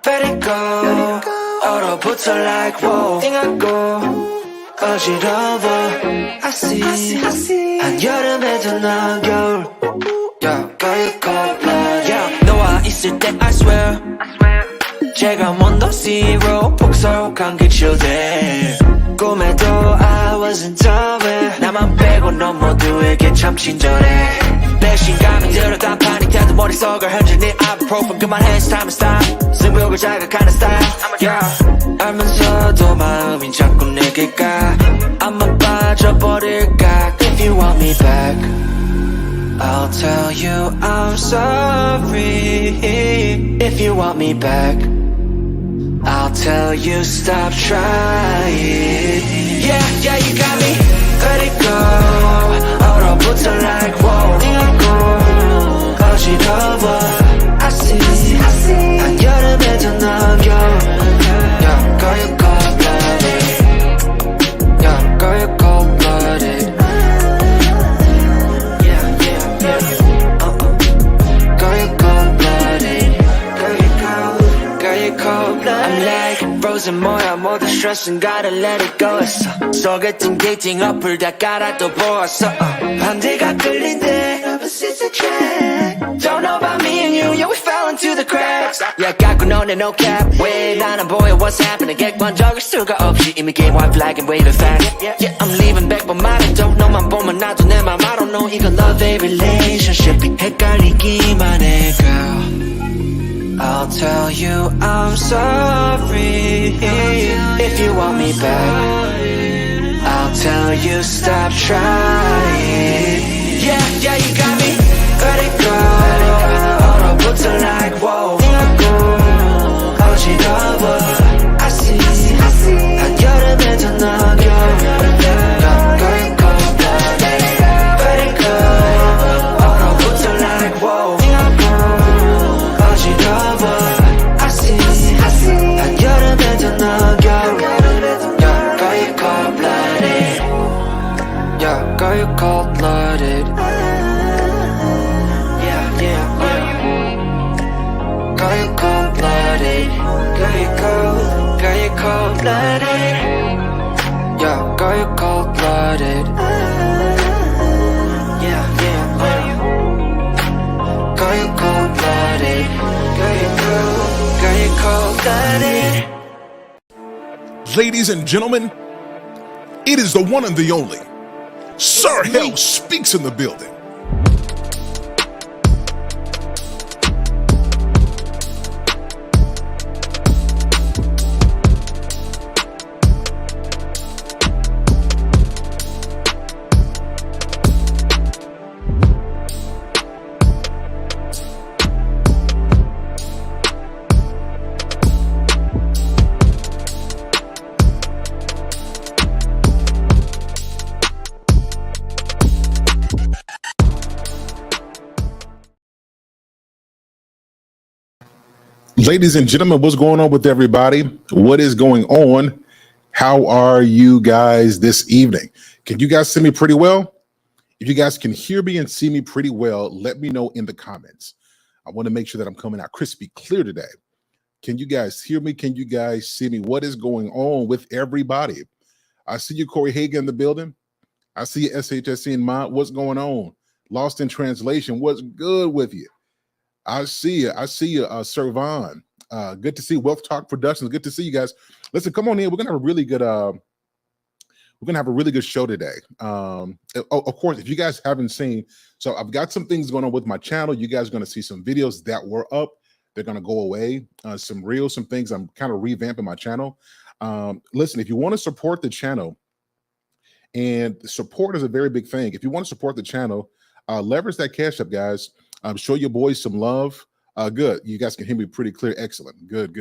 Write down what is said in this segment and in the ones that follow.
Let it go 얼어붙어 like whoa 띵하고 어지러워 I see 한여름에도 넌 겨울 Yeah, girl you cold blood Yeah, 너와 있을 때 I swear 제가 먼저 zero 폭설한 그 children 꿈에도 I wasn't aware 나만 빼고 넌 모두에게 참 친절해 배신감이 들어 단판이 돼도 머릿속을 흔드니 ibuprofen 그만해 it's time to stop 승부욕을 자극하는 style yeah. 알면서도 마음이 자꾸 내게 가 아마 빠져버릴까 If you want me back I'll tell you I'm sorry If you want me back I'll tell you stop trying Yeah, you got me Let it go 얼어붙어 like whoa 띵하고 어지러워 I see 한여름에도 넌 겨울 Yeah, girl you cold-blooded Yeah, girl you cold-blooded Yeah Girl you cold-blooded Girl you cold-blooded I'm like frozen 뭐야 모든 스트레스는 gotta let it go 했어 소개팅 데이팅 어플 다 깔아도 보았어 반대가 끌린대 Love is a trap Don't know about me and you Yeah we fell into the cracks Yeah 갖고 너네 no cap 왜 난 안 보여 what's happening 객관적일 수가 없이 이미 game white flag and waving fast Yeah I'm leaving back but 말해도 너만 보면 나도 내 맘 I don't know 이건 love a relationship 헷갈리기만 해 girl I'll tell you I'm sorry If you want me back I'll tell you stop trying Yeah, you got me Let it go 얼어붙어 like whoa 띵하고 어지러워 I see 한여름에도 넌 겨울 Girl you cold-blooded Let it go 얼어붙어 like whoa 띵하고 어지러워 I see 한여름에도 넌 겨울 Girl you cold-blooded Yeah, girl you cold-blooded Yeah Girl you cold-blooded Girl you cold-blooded Yeah, girl you cold-blooded Yeah Girl you cold-blooded Girl you cold-blooded Ladies and gentlemen, it is the one and the only Sir Hale speaks in the building. Ladies and gentlemen, what's going on with everybody? What is going on? How are you guys this evening? Can you guys see me pretty well? If you guys can hear me and see me pretty well, let me know in the comments. I want to make sure that I'm coming out crispy clear today. Can you guys hear me? Can you guys see me? What is going on with everybody? I see you, Corey Hagan, in the building. I see you, SHSC and Mont. What's going on? Lost in translation. What's good with you? I see you, Sir Vaughn. Good to see Wealth Talk Productions. Good to see you guys. Listen, come on in. We're gonna have a really good show today. Of course, if you guys haven't seen, so I've got some things going on with my channel. You guys are gonna see some videos that were up. They're gonna go away. Some things. I'm kind of revamping my channel. Listen, if you want to support the channel, and support is a very big thing. If you want to support the channel, leverage that cash up, guys. Show your boys some love. Good. You guys can hear me pretty clear. Excellent. Good.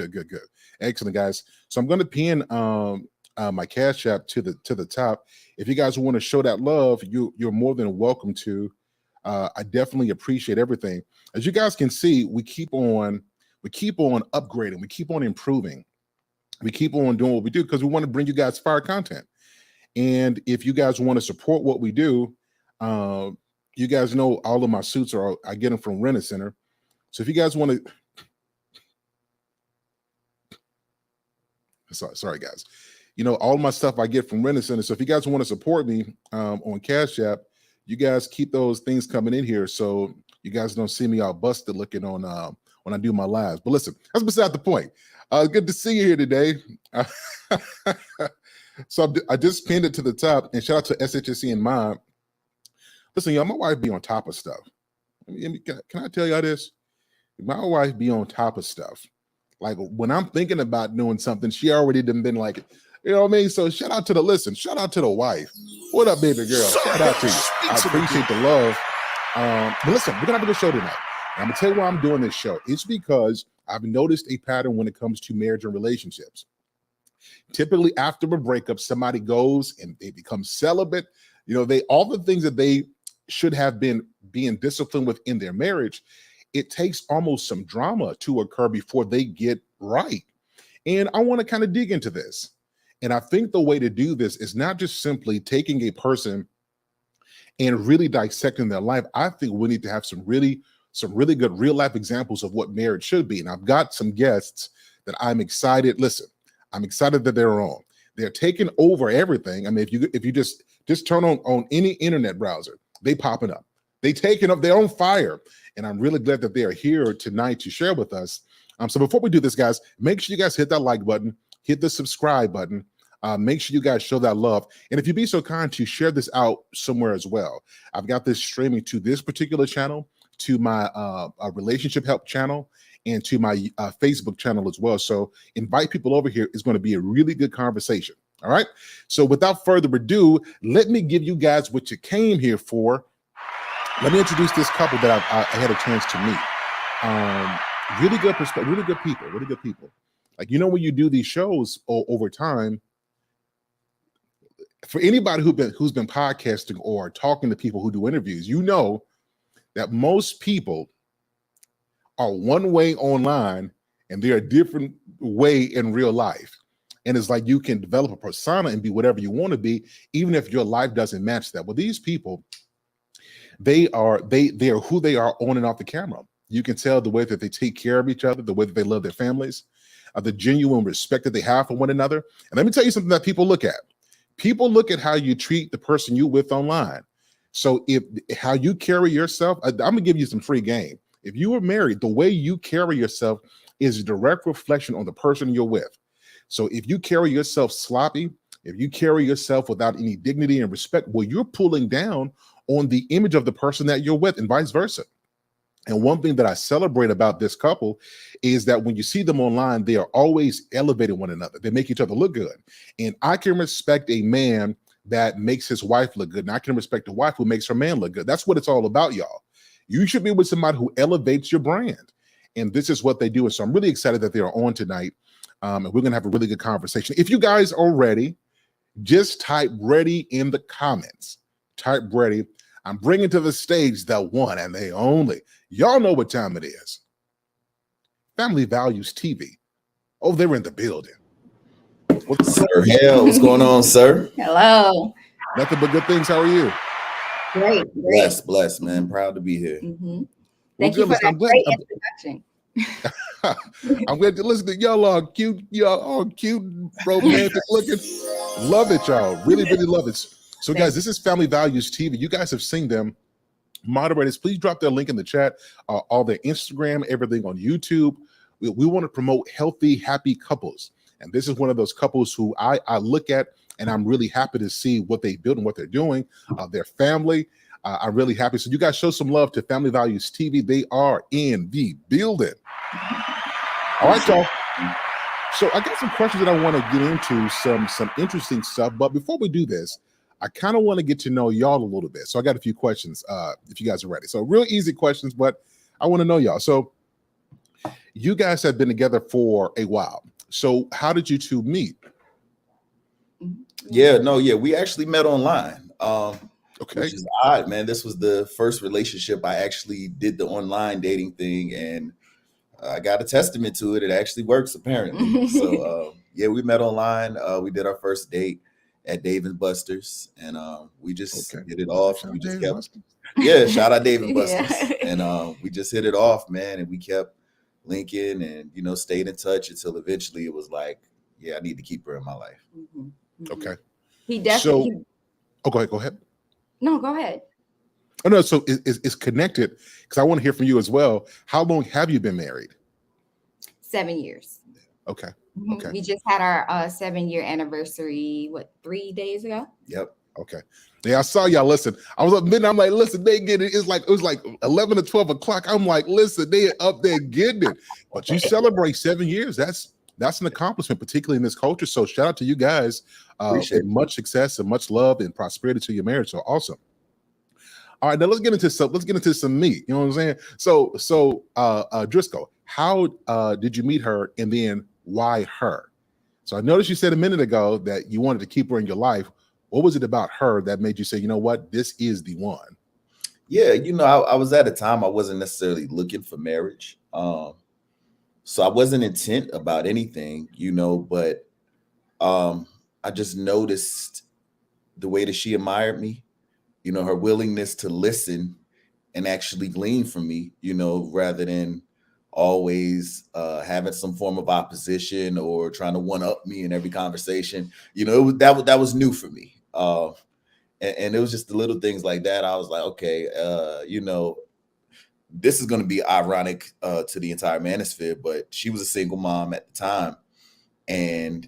Excellent, guys. So I'm going to pin my cash app to the top. If you guys want to show that love, you're more than welcome to. I definitely appreciate everything. As you guys can see, we keep on upgrading. We keep on improving. We keep on doing what we do because we want to bring you guys fire content. And if you guys want to support what we do, you guys know all of my suits I get them from Rent-A-Center. So if you guys want to, Sorry, guys. You know, all my stuff I get from Rent Center. So if you guys want to support me on Cash App, you guys keep those things coming in here so you guys don't see me all busted looking on when I do my lives. But listen, that's beside the point. Good to see you here today. So I just pinned it to the top, and shout out to SHSC and Mom. Listen, y'all, my wife be on top of stuff. Can I tell y'all this? My wife be on top of stuff. Like when I'm thinking about doing something, she already done been like, you know what I mean? So shout out to the wife. What up, baby girl? Shout out to you. I appreciate the love. But listen, we're gonna have a good show tonight. And I'm gonna tell you why I'm doing this show. It's because I've noticed a pattern when it comes to marriage and relationships. Typically, after a breakup, somebody goes and they become celibate. You know, all the things that they should have been being disciplined with in their marriage, it takes almost some drama to occur before they get right. And I want to kind of dig into this. And I think the way to do this is not just simply taking a person and really dissecting their life. I think we need to have some really good real life examples of what marriage should be. And I've got some guests that I'm excited. Listen, I'm excited that they're on. They're taking over everything. I mean, if you just turn on any internet browser, they popping up. They taking up, they're on fire. And I'm really glad that they are here tonight to share with us. So before we do this, guys, make sure you guys hit that like button, hit the subscribe button. Make sure you guys show that love. And if you'd be so kind to share this out somewhere as well. I've got this streaming to this particular channel, to my relationship help channel, and to my Facebook channel as well. So invite people over here. It's going to be a really good conversation. All right. So without further ado, let me give you guys what you came here for. Let me introduce this couple that I had a chance to meet. Really good perspective, really good people. Like, you know, when you do these shows over time, for anybody who's been podcasting or talking to people who do interviews, you know that most people are one way online and they're a different way in real life. And it's like you can develop a persona and be whatever you want to be, even if your life doesn't match that. Well, these people, they are who they are on and off the camera. You can tell the way that they take care of each other, the way that they love their families, the genuine respect that they have for one another. And let me tell you something that people look at. People look at how you treat the person you with online. So if how you carry yourself, I'm gonna give you some free game. If you were married, the way you carry yourself is a direct reflection on the person you're with. So if you carry yourself sloppy, if you carry yourself without any dignity and respect, well, you're pulling down on the image of the person that you're with, and vice versa. And one thing that I celebrate about this couple is that when you see them online, they are always elevating one another. They make each other look good. And I can respect a man that makes his wife look good. And I can respect a wife who makes her man look good. That's what it's all about, y'all. You should be with somebody who elevates your brand. And this is what they do. And so I'm really excited that they are on tonight. And we're going to have a really good conversation. If you guys are ready, just type ready in the comments. Type ready. I'm bringing to the stage the one and the only. Y'all know what time it is. Family Values TV. Oh, they're in the building. Sir Hale, what's going on, sir? Hello. Nothing but good things. How are you? Great. Blessed, man. Proud to be here. Mm-hmm. Thank you for that great introduction. I'm glad to listen to y'all all cute, romantic looking. Love it, y'all. Really love it. So guys, this is Family Values TV. You guys have seen them. Moderators, please drop their link in the chat, all their Instagram, everything on YouTube. We want to promote healthy, happy couples. And this is one of those couples who I look at and I'm really happy to see what they built and what they're doing, their family. I'm really happy. So you guys show some love to Family Values TV. They are in the building. All right, y'all. So I got some questions that I want to get into, some interesting stuff. But before we do this, I kind of want to get to know y'all a little bit. So I got a few questions if you guys are ready. So real easy questions, but I want to know y'all. So you guys have been together for a while. So how did you two meet? We actually met online. Okay. Which is odd, man. This was the first relationship I actually did the online dating thing, and I got a testament to it. It actually works, apparently. So we met online. We did our first date at Dave and Buster's, and we just hit it off. And we just kept, shout out Dave and Buster's, and we just hit it off, man. And we kept linking, and stayed in touch until eventually it was like, yeah, I need to keep her in my life. Okay. He definitely. So, go ahead. No, go ahead. Oh no, so it's connected because I want to hear from you as well. How long have you been married? 7 years. Okay. Okay. We just had our 7-year anniversary, 3 days ago? Yep. Okay. Yeah, I saw y'all. Listen, I was up midnight. I'm like, listen, they get it. It was like 11 or 12 o'clock. I'm like, listen, they up there getting it. But you celebrate 7 years. That's an accomplishment, particularly in this culture. So shout out to you guys. And much success and much love and prosperity to your marriage. So awesome. All right, now let's get into some meat. You know what I'm saying? So Driscoll, how did you meet her, and then why her? So I noticed you said a minute ago that you wanted to keep her in your life. What was it about her that made you say, you know what, this is the one? Yeah, I was at a time I wasn't necessarily looking for marriage. So I wasn't intent about anything, but I just noticed the way that she admired me, her willingness to listen and actually glean from me, rather than always having some form of opposition or trying to one up me in every conversation. That was new for me. And it was just the little things like that. I was like, okay, this is going to be ironic to the entire manosphere, but she was a single mom at the time. And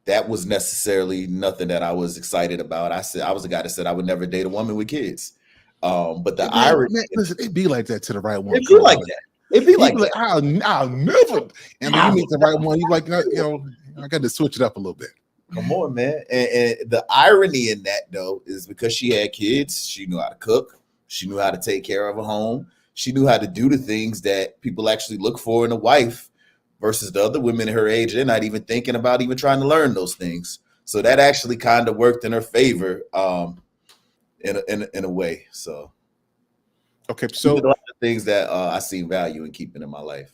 that was necessarily nothing that I was excited about. I was a guy that said I would never date a woman with kids. But the irony, listen, it'd be like that to the right one. It'd be like that. It'd be like that. I'll never. And then you meet the right one. You like, I got to switch it up a little bit. Come on, man. And the irony in that, though, is because she had kids, she knew how to cook, she knew how to take care of a home, she knew how to do the things that people actually look for in a wife, versus the other women her age, they're not even thinking about even trying to learn those things. So that actually kind of worked in her favor, in a way. So, okay, so a lot of things that I see value in keeping in my life.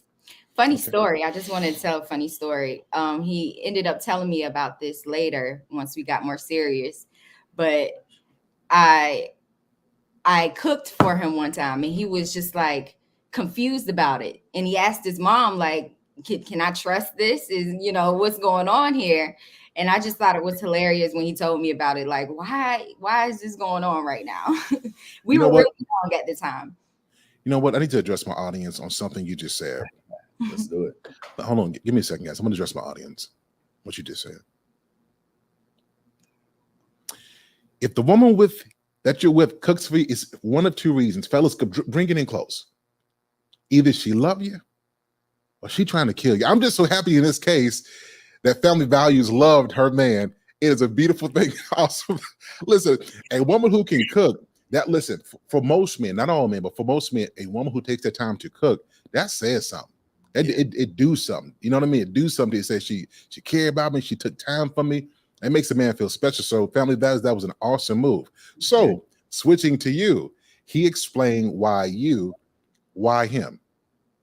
Funny story. I just wanted to tell a funny story. He ended up telling me about this later once we got more serious. But I cooked for him one time, and he was just like confused about it. And he asked his mom, like, can I trust this? Is what's going on here? And I just thought it was hilarious when he told me about it. Like, why is this going on right now? We were really young at the time. You know what? I need to address my audience on something you just said. Let's do it. Hold on. Give me a second, guys. I'm going to address my audience. What you just said. If the woman that you're with cooks for you, is one of two reasons. Fellas, bring it in close. Either she love you or she trying to kill you. I'm just so happy in this case that Family Values loved her man. It is a beautiful thing. Awesome. Listen, a woman who can cook, for most men, not all men, but for most men, a woman who takes the time to cook, that says something. It do something. You know what I mean? It do something. It says she cared about me. She took time for me. It makes a man feel special. So Family Values, that was an awesome move. So switching to you, he explained why him.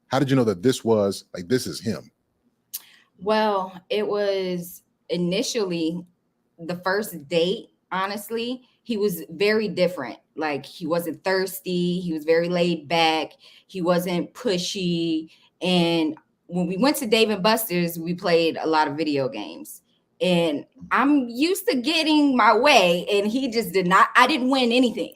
How did you know that this is him? Well, it was initially the first date. Honestly, he was very different. Like, he wasn't thirsty. He was very laid back. He wasn't pushy. And when we went to Dave & Buster's, we played a lot of video games. And I'm used to getting my way. And he just did not. I didn't win anything.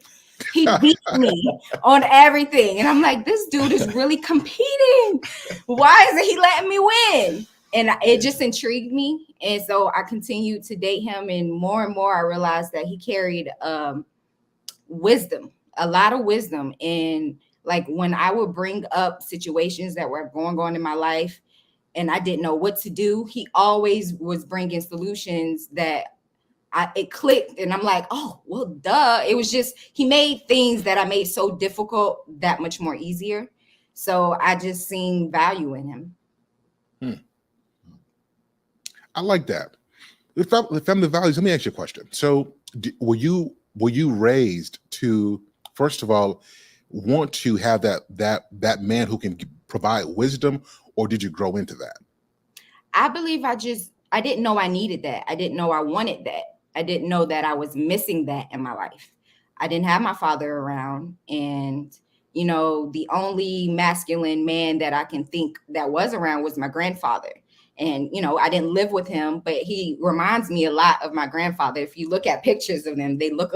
He beat me on everything. And I'm like, this dude is really competing. Why isn't he letting me win? And it just intrigued me. And so I continued to date him. And more, I realized that he carried wisdom, a lot of wisdom. And like, when I would bring up situations that were going on in my life and I didn't know what to do, he always was bringing solutions that it clicked. And I'm like, oh, well, duh. It was just, he made things that I made so difficult that much more easier. So I just seen value in him. I like that. With Family Values, let me ask you a question. So were you raised to, first of all, want to have that man who can provide wisdom, or did you grow into that? I believe I didn't know I needed that. I didn't know I wanted that. I didn't know that I was missing that in my life. I didn't have my father around. And, the only masculine man that I can think that was around was my grandfather. And, you know, I didn't live with him, but he reminds me a lot of my grandfather. If you look at pictures of them, they look,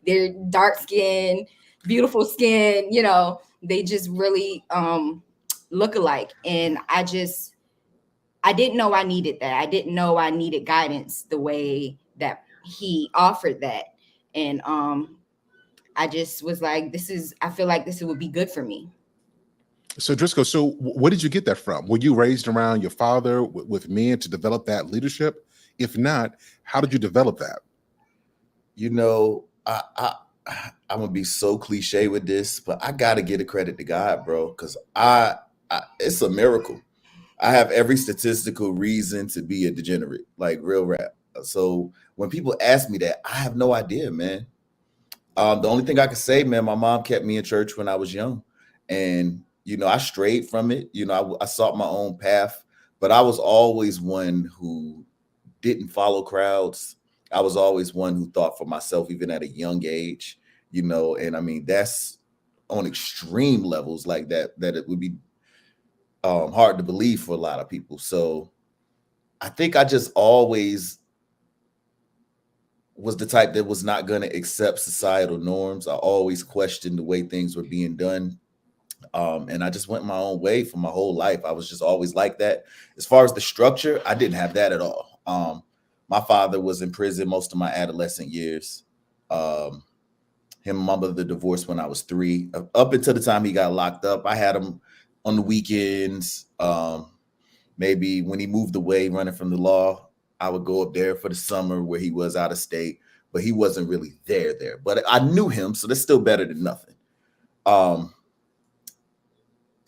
they're dark skin, beautiful skin, you know, they just really look alike. And I didn't know I needed that. I didn't know I needed guidance the way that he offered that. And I just was like, I feel like this would be good for me. So Driscoll, so where did you get that from? Were you raised around your father with men to develop that leadership? If not, how did you develop that? You know, I'm gonna be so cliche with this, but I gotta give the credit to God, bro, because it's a miracle. I have every statistical reason to be a degenerate, like real rap. So when people ask me that, I have no idea, man. The only thing I can say, man, my mom kept me in church when I was young, and you know, I strayed from it. You know, I sought my own path, but I was always one who didn't follow crowds. I was always one who thought for myself, even at a young age. You know, and I mean, that's on extreme levels like that. That it would be hard to believe for a lot of people. So I think I just always was the type that was not going to accept societal norms. I always questioned the way things were being done. And I just went my own way for my whole life. I was just always like that. As far as the structure, I didn't have that at all. My father was in prison most of my adolescent years. Him and my mother divorced when I was 3. Up until the time he got locked up, I had him on the weekends. Maybe when he moved away running from the law, I would go up there for the summer where he was out of state, but he wasn't really there. But I knew him, so that's still better than nothing.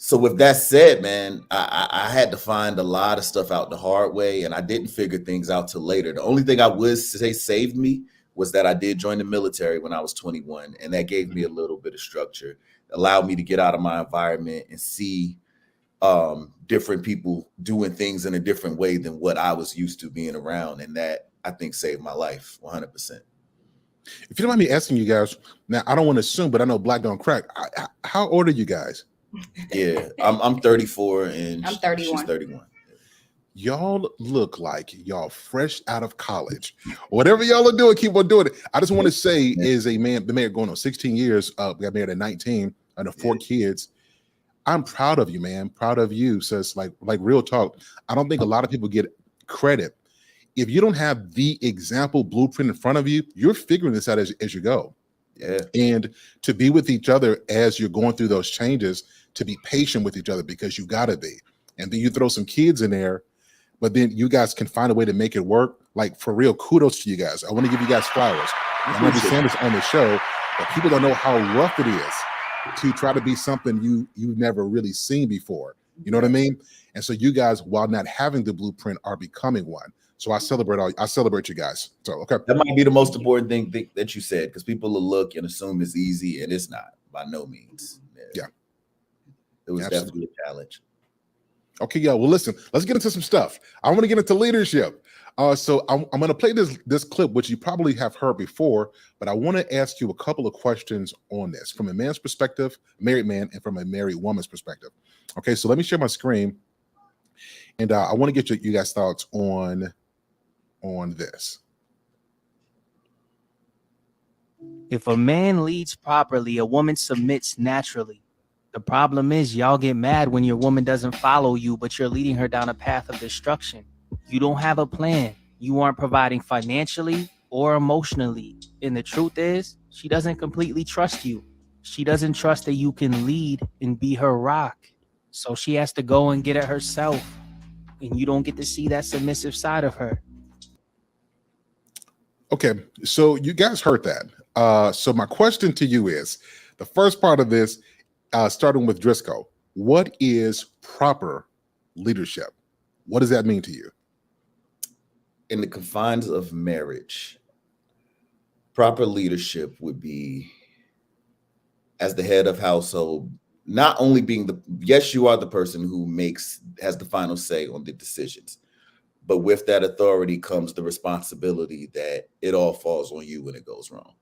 So with that said, man, I had to find a lot of stuff out the hard way, and I didn't figure things out till later. The only thing I would say saved me was that I did join the military when I was 21, and that gave me a little bit of structure, allowed me to get out of my environment and see different people doing things in a different way than what I was used to being around. And that, I think, saved my life 100%. If you don't mind me asking you guys, now I don't want to assume, but I know Black don't crack. How old are you guys? Yeah, I'm 34 and I'm 31. She's 31. Y'all look like y'all fresh out of college. Whatever y'all are doing, keep on doing it. I just want to say, as a man, been married going on 16 years, got married at 19, and have 4 kids. I'm proud of you, man. Proud of you. Says like real talk. I don't think a lot of people get credit. If you don't have the example blueprint in front of you, you're figuring this out as you go. Yeah. And to be with each other as you're going through those changes, to be patient with each other because you gotta be. And then you throw some kids in there, but then you guys can find a way to make it work. Like, for real, kudos to you guys. I want to give you guys flowers. I'm gonna be saying this on the show, but people don't know how rough it is to try to be something you've never really seen before. You know what I mean? And so you guys, while not having the blueprint, are becoming one. So I celebrate you guys. So okay. That might be the most important thing that you said, because people will look and assume it's easy, and it's not, by no means. Yeah. It was definitely a challenge. Okay, yeah. Well, listen, let's get into some stuff. I want to get into leadership. So I'm going to play this clip, which you probably have heard before, but I want to ask you a couple of questions on this from a man's perspective, married man, and from a married woman's perspective. Okay, so let me share my screen, and I want to get you guys' thoughts on this. If a man leads properly, a woman submits naturally. The problem is y'all get mad when your woman doesn't follow you, but you're leading her down a path of destruction. You don't have a plan. You aren't providing financially or emotionally. And the truth is, she doesn't completely trust you. She doesn't trust that you can lead and be her rock. So she has to go and get it herself. And you don't get to see that submissive side of her. Okay, so you guys heard that. So my question to you is, the first part of this, starting with Driscoll, what is proper leadership? What does that mean to you? In the confines of marriage, proper leadership would be, as the head of household, not only being yes, you are the person who has the final say on the decisions, but with that authority comes the responsibility that it all falls on you when it goes wrong.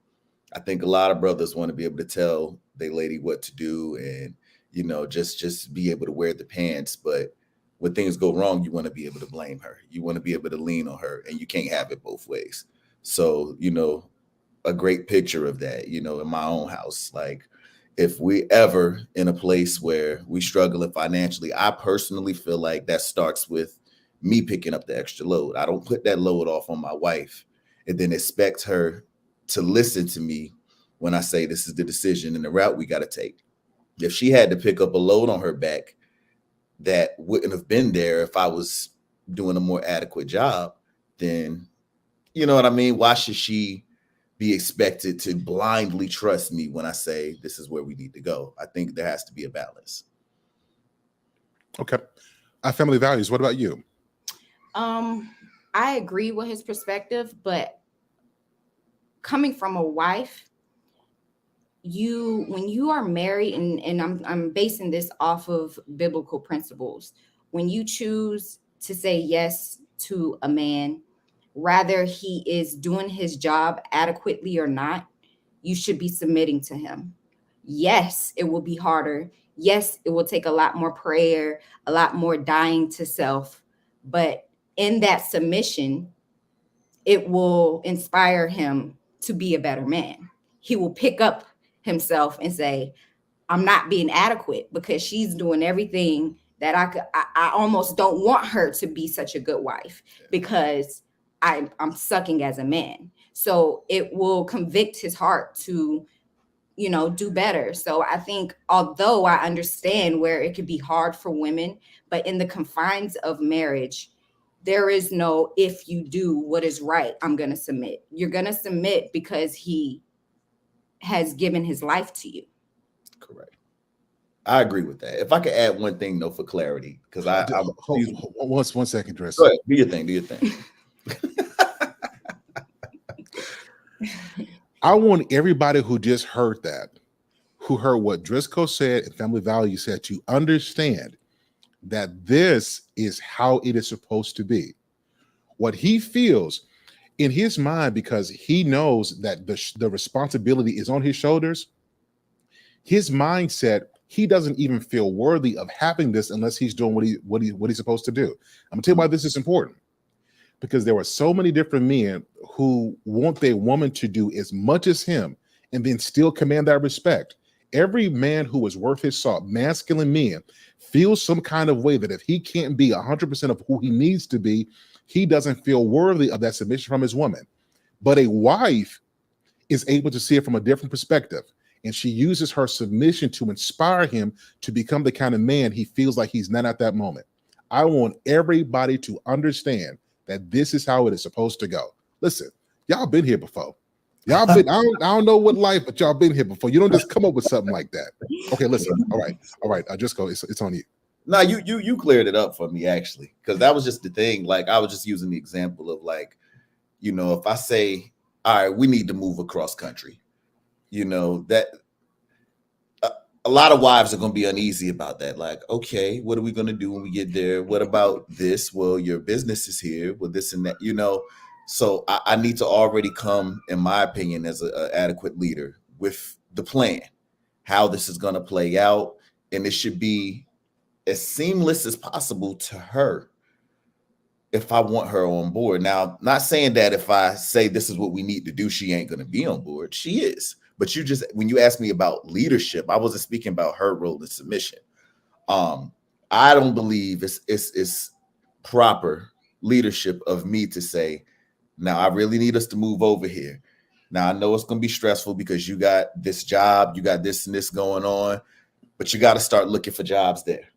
I think a lot of brothers want to be able to tell their lady what to do and, just be able to wear the pants. But when things go wrong, you want to be able to blame her. You want to be able to lean on her, and you can't have it both ways. So, a great picture of that, in my own house. Like, if we ever in a place where we struggling financially, I personally feel like that starts with me picking up the extra load. I don't put that load off on my wife and then expect her to listen to me when I say this is the decision and the route we got to take. If she had to pick up a load on her back that wouldn't have been there if I was doing a more adequate job, then, you know what I mean? Why should she be expected to blindly trust me when I say this is where we need to go? I think there has to be a balance. Okay. Family values. What about you? I agree with his perspective, but coming from a wife, when you are married, and I'm basing this off of biblical principles, when you choose to say yes to a man, whether he is doing his job adequately or not, you should be submitting to him. Yes, it will be harder. Yes, it will take a lot more prayer, a lot more dying to self, but in that submission, it will inspire him to be a better man. He will pick up himself and say, I'm not being adequate because she's doing everything that I almost don't want her to be such a good wife because I'm sucking as a man. So it will convict his heart to, do better. So I think, although I understand where it could be hard for women, but in the confines of marriage, there is no, if you do what is right, I'm going to submit. You're going to submit because he has given his life to you. Correct. I agree with that. If I could add one thing, though, for clarity, because one second, Dress. Go ahead. Do your thing. I want everybody who just heard that, who heard what Driscoll said and Family Value said, to understand that this is how it is supposed to be. What he feels in his mind, because he knows that the responsibility is on his shoulders, his mindset, he doesn't even feel worthy of having this unless he's doing what he's supposed to do. I'm gonna tell you why this is important. Because there are so many different men who want their woman to do as much as him and then still command that respect. Every man who is worth his salt, masculine men, feels some kind of way that if he can't be 100% of who he needs to be, he doesn't feel worthy of that submission from his woman. But a wife is able to see it from a different perspective. And she uses her submission to inspire him to become the kind of man he feels like he's not at that moment. I want everybody to understand that this is how it is supposed to go. Listen, y'all been here before. Y'all been, I don't know what life, but y'all been here before. You don't just come up with something like that. Okay, listen. All right. Just go. It's on you. No, you cleared it up for me, actually, because that was just the thing. Like, I was just using the example of, like, if I say, all right, we need to move across country, that a lot of wives are going to be uneasy about that. Like, okay, what are we going to do when we get there? What about this? Well, your business is here. Well, this and that, So I need to already come, in my opinion, as an adequate leader with the plan, how this is going to play out. And it should be as seamless as possible to her if I want her on board. Now, not saying that if I say this is what we need to do, she ain't going to be on board. She is. But when you asked me about leadership, I wasn't speaking about her role in submission. I don't believe it's proper leadership of me to say, now I really need us to move over here. Now I know it's going to be stressful because you got this job, you got this and this going on, but you got to start looking for jobs there.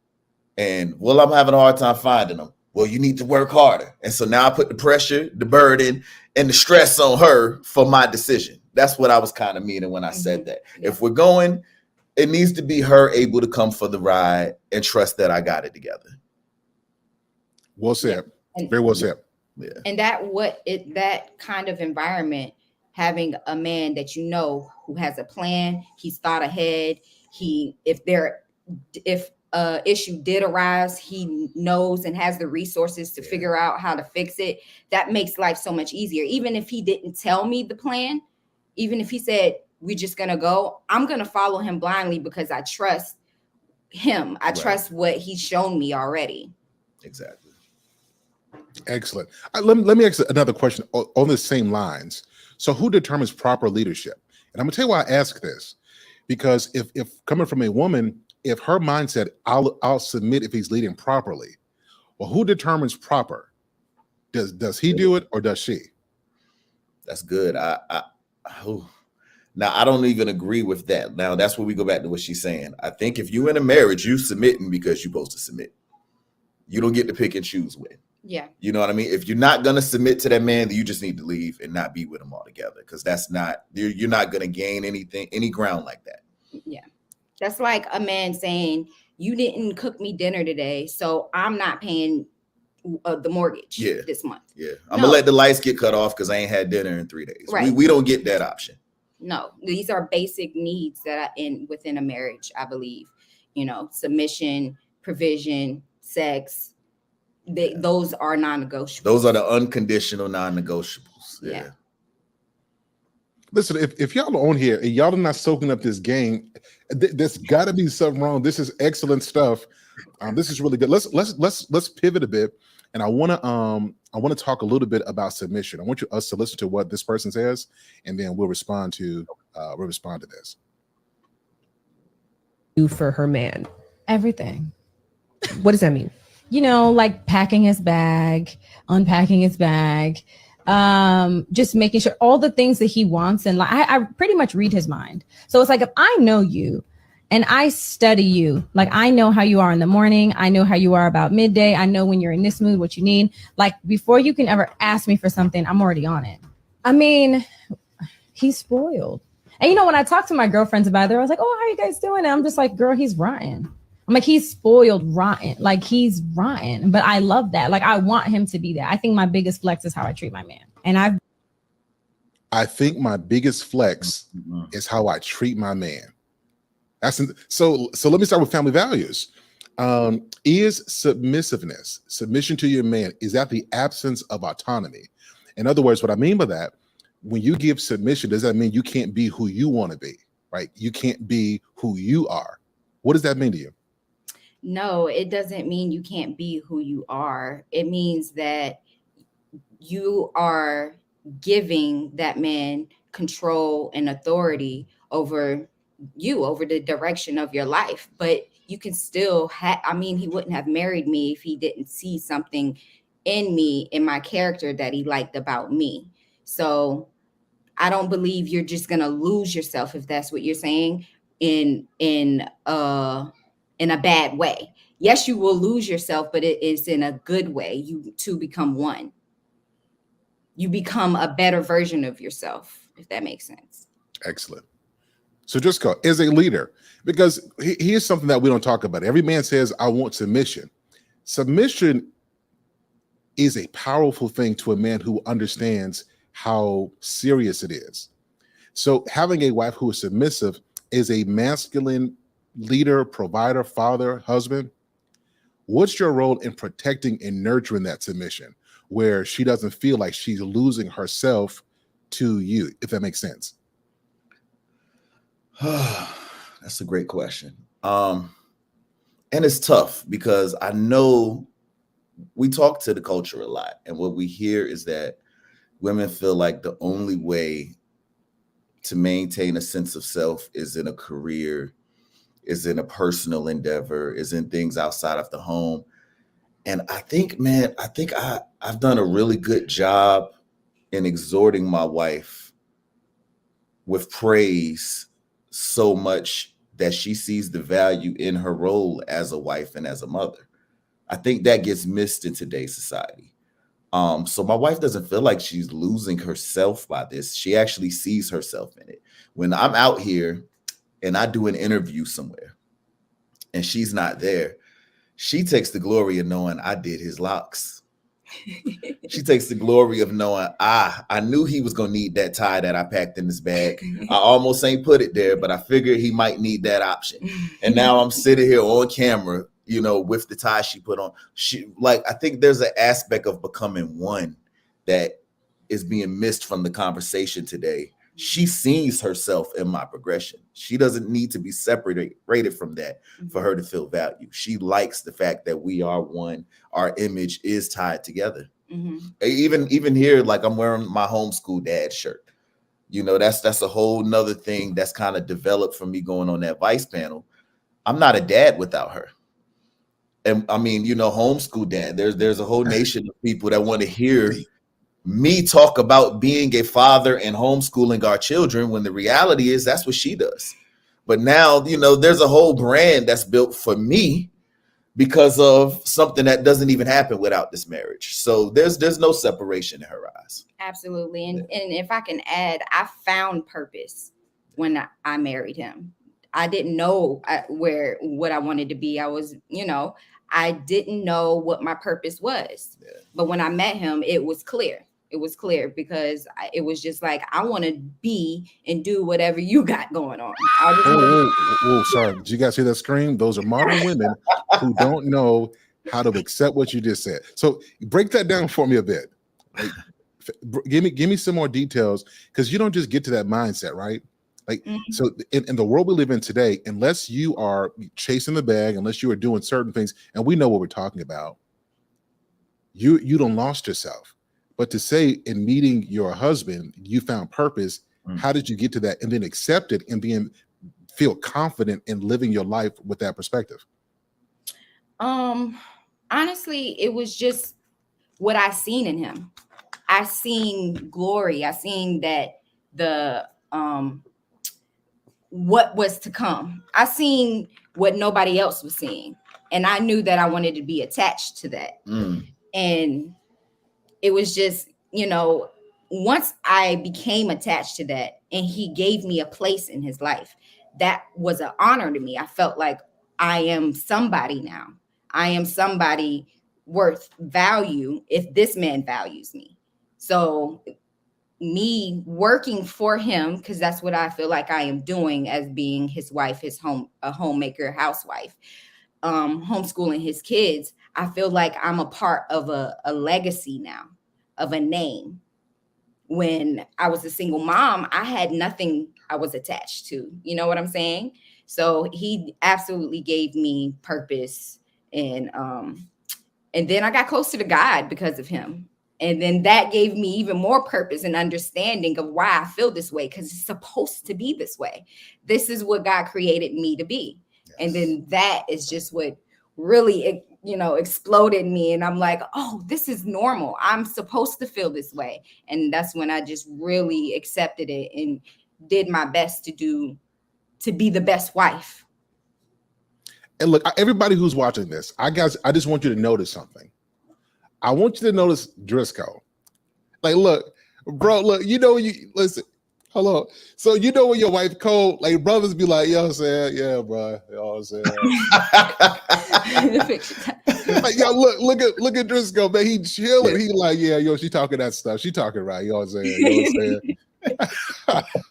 And I'm having a hard time finding them. Well, you need to work harder. And so now I put the pressure, the burden, and the stress on her for my decision. That's what I was kind of meaning when I said that. Yeah. If we're going, it needs to be her able to come for the ride and trust that I got it together. Well said. Yeah. Very well said. Yeah. And that kind of environment, having a man that who has a plan, he's thought ahead. If issue did arise, he knows and has the resources to figure out how to fix it. That makes life so much easier. Even if he didn't tell me the plan, even if he said, we're just going to go, I'm going to follow him blindly because I trust him. I trust what he's shown me already. Exactly. Excellent. Let me ask another question on the same lines. So, who determines proper leadership? And I'm gonna tell you why I ask this, because if coming from a woman, if her mindset, I'll submit if he's leading properly. Well, who determines proper? Does he do it or does she? That's good. Oh. Now I don't even agree with that. Now that's where we go back to what she's saying. I think if you in a marriage, you submitting because you're supposed to submit. You don't get to pick and choose when. Yeah. You know what I mean? If you're not gonna submit to that man, then you just need to leave and not be with him altogether. Because that's not, you're not gonna gain any ground like that. Yeah. That's like a man saying, you didn't cook me dinner today, so I'm not paying the mortgage this month. Yeah. I'm gonna let the lights get cut off because I ain't had dinner in 3 days. Right. We don't get that option. No, these are basic needs that are within a marriage, I believe. You know, submission, provision, sex, those are non-negotiable. Those are the unconditional non-negotiables. Yeah. Listen, if y'all are on here and y'all are not soaking up this game, there's got to be something wrong. This is excellent stuff. This is really good. Let's pivot a bit, and I want to talk a little bit about submission. I want us to listen to what this person says, and then we'll respond to this. Do for her man? Everything. What does that mean? You know, like packing his bag, unpacking his bag, just making sure all the things that he wants. And like, I pretty much read his mind. So it's like, if I know you and I study you, like I know how you are in the morning, I know how you are about midday, I know when you're in this mood, what you need. Like before you can ever ask me for something, I'm already on it. I mean, he's spoiled. And you know, when I talk to my girlfriends about it, I was like, oh, how are you guys doing? And I'm just like, girl, he's rotten. I'm like, he's spoiled rotten. Like he's rotten. But I love that. Like I want him to be that. I think my biggest flex is how I treat my man. And I think my biggest flex is how I treat my man. So let me start with family values. Is submission to your man, is that the absence of autonomy? In other words, what I mean by that, when you give submission, does that mean you can't be who you want to be, right? You can't be who you are. What does that mean to you? No, it doesn't mean you can't be who you are. It means that you are giving that man control and authority over you, over the direction of your life. But you can still he wouldn't have married me if he didn't see something in me, in my character, that he liked about me. So I don't believe you're just gonna lose yourself, if that's what you're saying, in a bad way. Yes, you will lose yourself, but it is in a good way. You two become one. You become a better version of yourself, if that makes sense. Excellent. So just go as a leader, because here's something that we don't talk about. Every man says, I want submission. Submission is a powerful thing to a man who understands how serious it is. So having a wife who is submissive is a masculine leader, provider, father, husband. What's your role in protecting and nurturing that submission, where she doesn't feel like she's losing herself to you, if that makes sense? That's a great question. And it's tough because I know we talk to the culture a lot, and what we hear is that women feel like the only way to maintain a sense of self is in a career, is in a personal endeavor, is in things outside of the home. And I think, man, I've done a really good job in exhorting my wife with praise so much that she sees the value in her role as a wife and as a mother. I think that gets missed in today's society. So my wife doesn't feel like she's losing herself by this. She actually sees herself in it. When I'm out here and I do an interview somewhere and she's not there, she takes the glory of knowing I did his locks. She takes the glory of knowing I knew he was gonna need that tie that I packed in his bag. I almost ain't put it there, but I figured he might need that option. And now I'm sitting here on camera, you know, with the tie she put on. I think there's an aspect of becoming one that is being missed from the conversation today. she sees herself in my progression. She doesn't need to be separated from that for her to feel value. She likes the fact that we are one. Our image is tied together. Even here, like I'm wearing my homeschool dad shirt. You know, that's a whole nother thing that's kind of developed from me going on that Vice panel. I'm not a dad without her. And I mean, you know, homeschool dad, there's a whole nation of people that want to hear me talk about being a father and homeschooling our children, when the reality is that's what she does. But now, you know, there's a whole brand that's built for me because of something that doesn't even happen without this marriage. So there's no separation in her eyes. Absolutely. And if I can add, I found purpose when I married him. I didn't know what I wanted to be. I was, you know, I didn't know what my purpose was. Yeah. But when I met him, it was clear. It was clear because it was just like, I want to be and do whatever you got going on. Sorry. Did you guys hear that scream? Those are modern women who don't know how to accept what you just said. So break that down for me a bit. Like, give me some more details, because you don't just get to that mindset, right? Like, so in the world we live in today, unless you are chasing the bag, unless you are doing certain things, and we know what we're talking about, you don't lost yourself. But to say in meeting your husband, you found purpose, how did you get to that and then accept it and feel confident in living your life with that perspective? Honestly, it was just what I seen in him. I seen glory. I seen that what was to come. I seen what nobody else was seeing. And I knew that I wanted to be attached to that. And it was just, you know, once I became attached to that and he gave me a place in his life, that was an honor to me. I felt like I am somebody now. I am somebody worth value if this man values me. So me working for him, because that's what I feel like I am doing as being his wife, a homemaker, housewife, homeschooling his kids. I feel like I'm a part of a legacy now, of a name. When I was a single mom, I had nothing I was attached to. You know what I'm saying? So he absolutely gave me purpose. And then I got closer to God because of him. And then that gave me even more purpose and understanding of why I feel this way, because it's supposed to be this way. This is what God created me to be. Yes. And then that is just what really, you know, exploded me. And I'm like, oh, this is normal. I'm supposed to feel this way. And that's when I just really accepted it and did my best to be the best wife. And look, everybody who's watching this, I just want you to notice something. I want you to notice Driscoll. Like, look, bro, look, you know, listen, hello. So, you know, when your wife cold, like brothers be like, yo, I'm saying, yeah, bro. You know what I'm saying? Like, yo, look at Driscoll, man. He chilling. He like, yeah, yo, she talking that stuff. She talking right. You know what I'm saying? You know what I'm saying?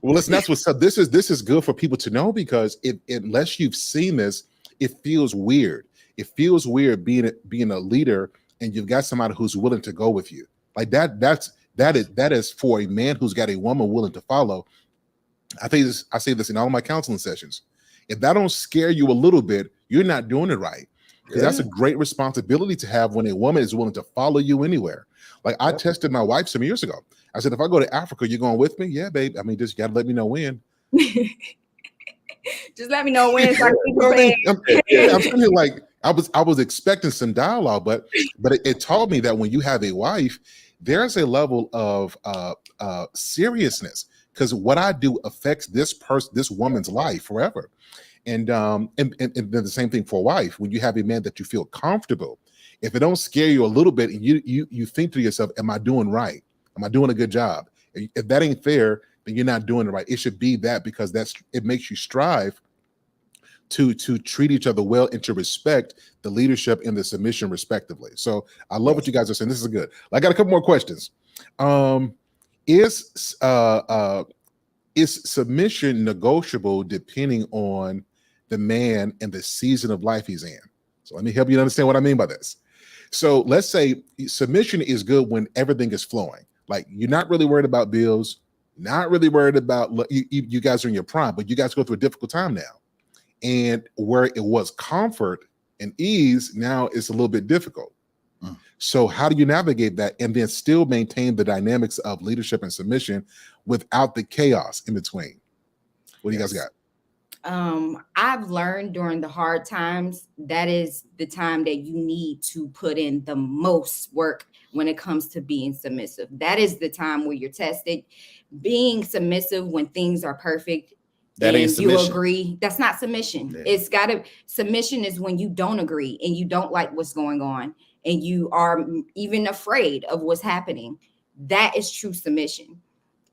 Well, listen, that's what's up. This is good for people to know, because unless you've seen this, it feels weird. It feels weird being a leader and you've got somebody who's willing to go with you. Like that is for a man who's got a woman willing to follow. I say this in all my counseling sessions. If that don't scare you a little bit, you're not doing it right. Because that's a great responsibility to have when a woman is willing to follow you anywhere. Like I tested my wife some years ago. I said, if I go to Africa, you going with me? Yeah, babe. I mean, just gotta let me know when. Just let me know when. So I'm sitting here like I was expecting some dialogue, but it taught me that when you have a wife, there's a level of seriousness, because what I do affects this woman's life forever. And then the same thing for a wife. When you have a man that you feel comfortable, if it don't scare you a little bit, and you think to yourself, am I doing right? Am I doing a good job? If that ain't fair, then you're not doing it right. It should be that, because it makes you strive to treat each other well and to respect the leadership and the submission respectively. So I love what you guys are saying. This is good. I got a couple more questions. Is submission negotiable depending on the man and the season of life he's in? So let me help you understand what I mean by this. So let's say submission is good when everything is flowing. Like you're not really worried about bills. not really worried about you guys are in your prime, but you guys go through a difficult time now. And where it was comfort and ease, now it's a little bit difficult. So how do you navigate that and then still maintain the dynamics of leadership and submission without the chaos in between? What do you guys got? I've learned during the hard times, that is the time that you need to put in the most work when it comes to being submissive. That is the time where you're tested. Being submissive when things are perfect, that ain't and you submission. agree, that's not submission. Yeah. It's gotta, submission is when you don't agree and you don't like what's going on and you are even afraid of what's happening. That is true submission.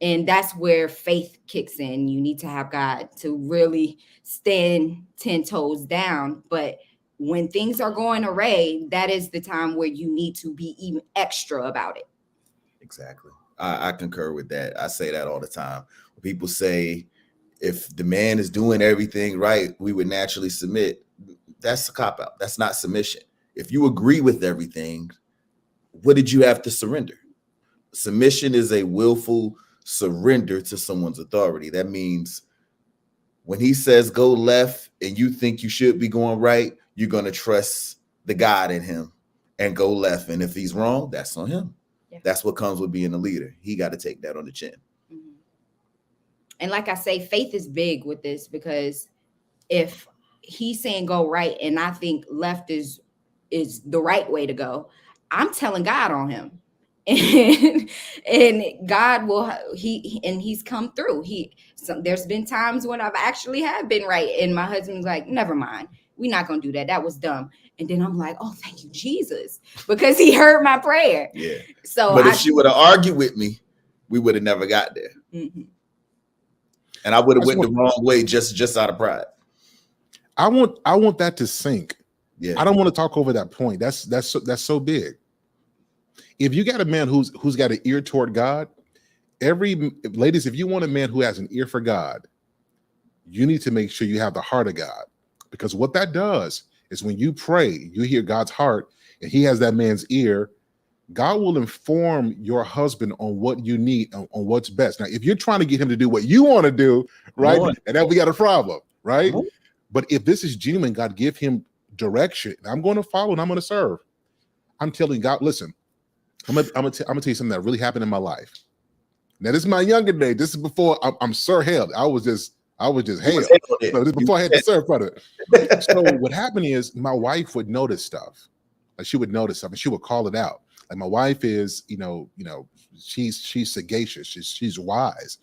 And that's where faith kicks in. You need to have God to really stand 10 toes down. But when things are going array, that is the time where you need to be even extra about it. Exactly. I concur with that. I say that all the time. People say, if the man is doing everything right, we would naturally submit. That's a cop-out. That's not submission. If you agree with everything, what did you have to surrender? Submission is a willful surrender to someone's authority. That means when he says go left and you think you should be going right, you're going to trust the God in him and go left. And if he's wrong, that's on him. Yeah. That's what comes with being a leader. He got to take that on the chin. Mm-hmm. And like I say, faith is big with this, because if he's saying go right and I think left is the right way to go, I'm telling God on him. And God will, he's come through. There's been times when I've actually have been right, and my husband's like, never mind, we're not gonna do that. That was dumb. And then I'm like, oh, thank you, Jesus, because he heard my prayer. Yeah. So, but if she would have argued with me, we would have never got there. Mm-hmm. And I would have went the wrong way just out of pride. I want that to sink. Yeah. I don't want to talk over that point. That's so big. If you got a man who's got an ear toward God, ladies, if you want a man who has an ear for God, you need to make sure you have the heart of God, because what that does is when you pray, you hear God's heart and he has that man's ear. God will inform your husband on what you need, on what's best. Now, if you're trying to get him to do what you want to do, right, and then we got a problem, right? Mm-hmm. But if this is genuine, God, give him direction. I'm going to follow and I'm going to serve. I'm telling God, listen, I'm gonna tell you something that really happened in my life. Now, this is my younger day. This is before I'm Sir Hale. I was just Hale. So this is before I had to serve for it. So what happened is my wife would notice stuff. Like she would notice stuff and she would call it out. Like my wife is, she's sagacious. She's wise.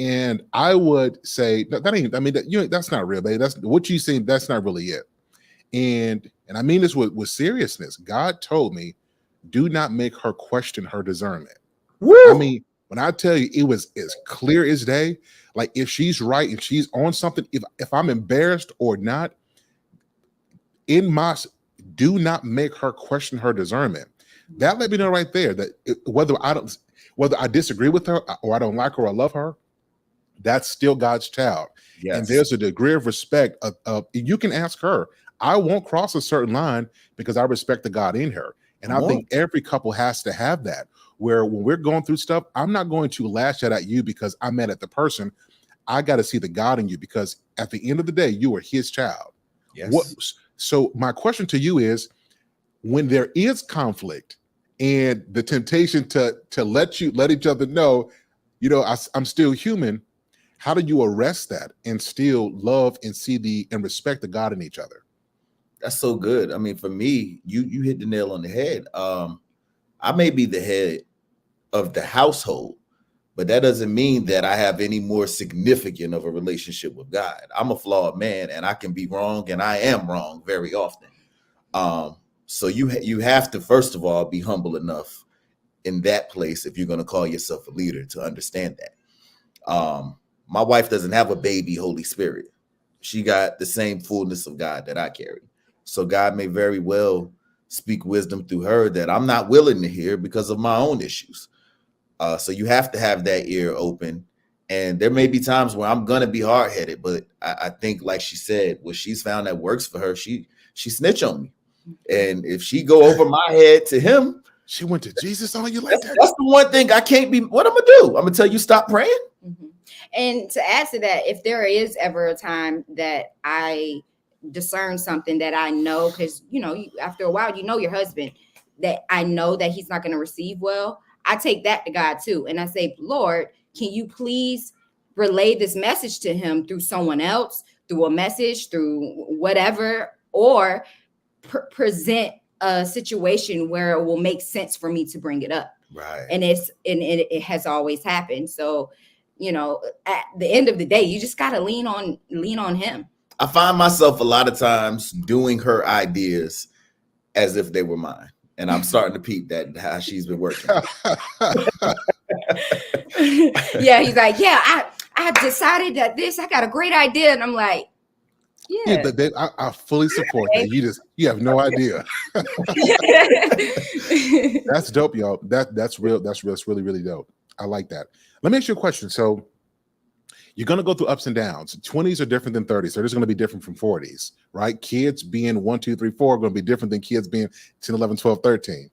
And I would say, that's not real, babe. That's what you saying. That's not really it. And I mean this with seriousness. God told me, do not make her question her discernment. Woo! I mean, when I tell you, it was as clear as day. Like if she's right and she's on something, if I'm embarrassed or not, do not make her question her discernment. That let me know right there that whether I disagree with her or I don't like her or I love her, that's still God's child. Yes. And there's a degree of respect of you can ask her. I won't cross a certain line because I respect the God in her. And I think every couple has to have that, where when we're going through stuff, I'm not going to lash out at you because I'm mad at the person. I got to see the God in you, because at the end of the day, you are his child. Yes. So my question to you is, when there is conflict and the temptation to let each other know, I'm still human, how do you arrest that and still love and see and respect the God in each other? That's so good. I mean, for me, you hit the nail on the head. I may be the head of the household, but that doesn't mean that I have any more significant of a relationship with God. I'm a flawed man and I can be wrong, and I am wrong very often. So you have to, first of all, be humble enough in that place if you're going to call yourself a leader to understand that. My wife doesn't have a baby Holy Spirit. She got the same fullness of God that I carry. So God may very well speak wisdom through her that I'm not willing to hear because of my own issues. So you have to have that ear open. And there may be times where I'm going to be hard-headed, but I think, like she said, what she's found that works for her, she snitch on me. And if she go over my head to him, She went to Jesus on you like that. That's the one thing I can't be. What I'm gonna do? I'm gonna tell you stop praying. Mhm. And to add to that, if there is ever a time that I discern something that I know, because after a while, your husband, that I know that he's not going to receive well, I take that to God too. And I say, Lord, can you please relay this message to him through someone else, through a message, through whatever, or present a situation where it will make sense for me to bring it up. Right. And it has always happened. So, at the end of the day, you just got to lean on him. I find myself a lot of times doing her ideas as if they were mine. And I'm starting to peep that how she's been working. Yeah, he's like, yeah, I decided that I got a great idea. And I'm like, yeah. I fully support that. You have no idea. That's dope, y'all. That's real. That's really, really dope. I like that. Let me ask you a question. So you're going to go through ups and downs. 20s are different than 30s. So it's going to be different from 40s, right? Kids being 1, 2, 3, 4 are going to be different than kids being 10, 11, 12, 13.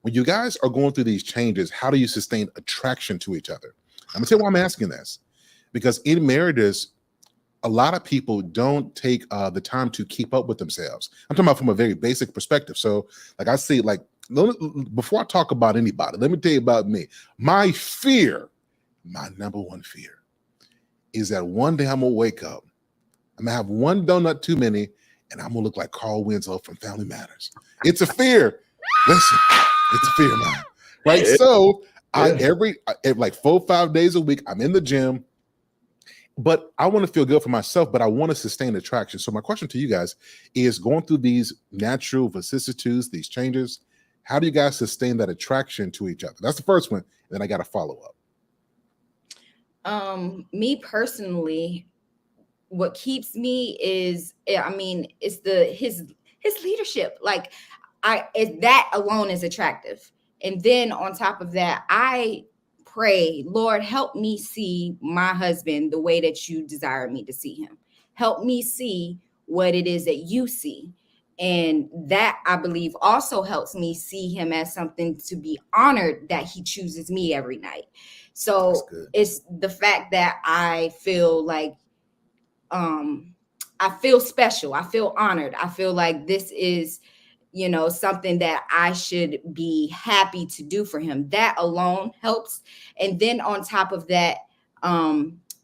When you guys are going through these changes, how do you sustain attraction to each other? I'm going to tell you why I'm asking this. Because in marriages, a lot of people don't take the time to keep up with themselves. I'm talking about from a very basic perspective. So like I say, like, before I talk about anybody, let me tell you about me. My number one fear is that one day I'm gonna wake up, I'm gonna have one donut too many, and I'm gonna look like Carl Winslow from Family Matters. It's a fear. Listen, it's a fear of mine. Right? So every like 4-5 days a week, I'm in the gym, but I want to feel good for myself, but I want to sustain attraction. So my question to you guys is, going through these natural vicissitudes, these changes, how do you guys sustain that attraction to each other? That's the first one. Then I got a follow-up. Me personally, what keeps me is, it's his leadership. Like that alone is attractive. And then on top of that, I pray, Lord, help me see my husband the way that you desire me to see him. Help me see what it is that you see. And that, I believe, also helps me see him as something to be honored, that he chooses me every night. So it's the fact that I feel like, I feel special. I feel honored. I feel like this is, something that I should be happy to do for him. That alone helps. And then on top of that,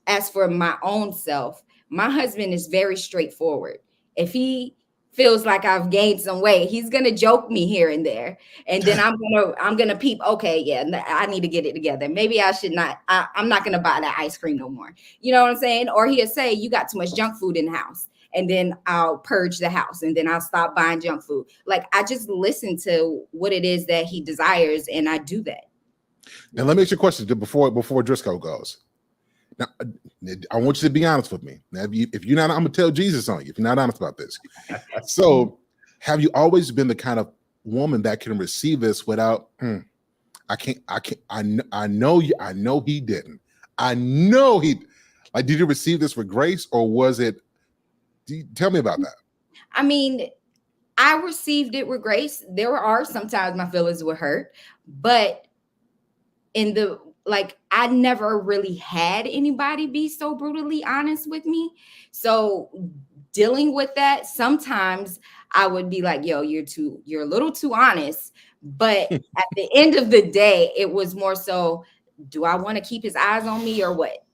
as for my own self, my husband is very straightforward. If he feels like I've gained some weight, he's gonna joke me here and there, and then I'm gonna peep. Okay, yeah, I need to get it together. Maybe I should not. I'm not gonna buy that ice cream no more. You know what I'm saying? Or he'll say, "You got too much junk food in the house," and then I'll purge the house, and then I'll stop buying junk food. Like, I just listen to what it is that he desires, and I do that. Now let me ask you a question before Driscoll goes. Now, I want you to be honest with me. Now, if you're not, I'm gonna tell Jesus on you if you're not honest about this. So, have you always been the kind of woman that can receive this without? I know he didn't. I know he. Like, did you receive this with grace, or was it? Tell me about that. I mean, I received it with grace. There are sometimes my feelings were hurt, but I never really had anybody be so brutally honest with me. So dealing with that, sometimes I would be like, yo, you're a little too honest. But at the end of the day, it was more so, do I want to keep his eyes on me or what?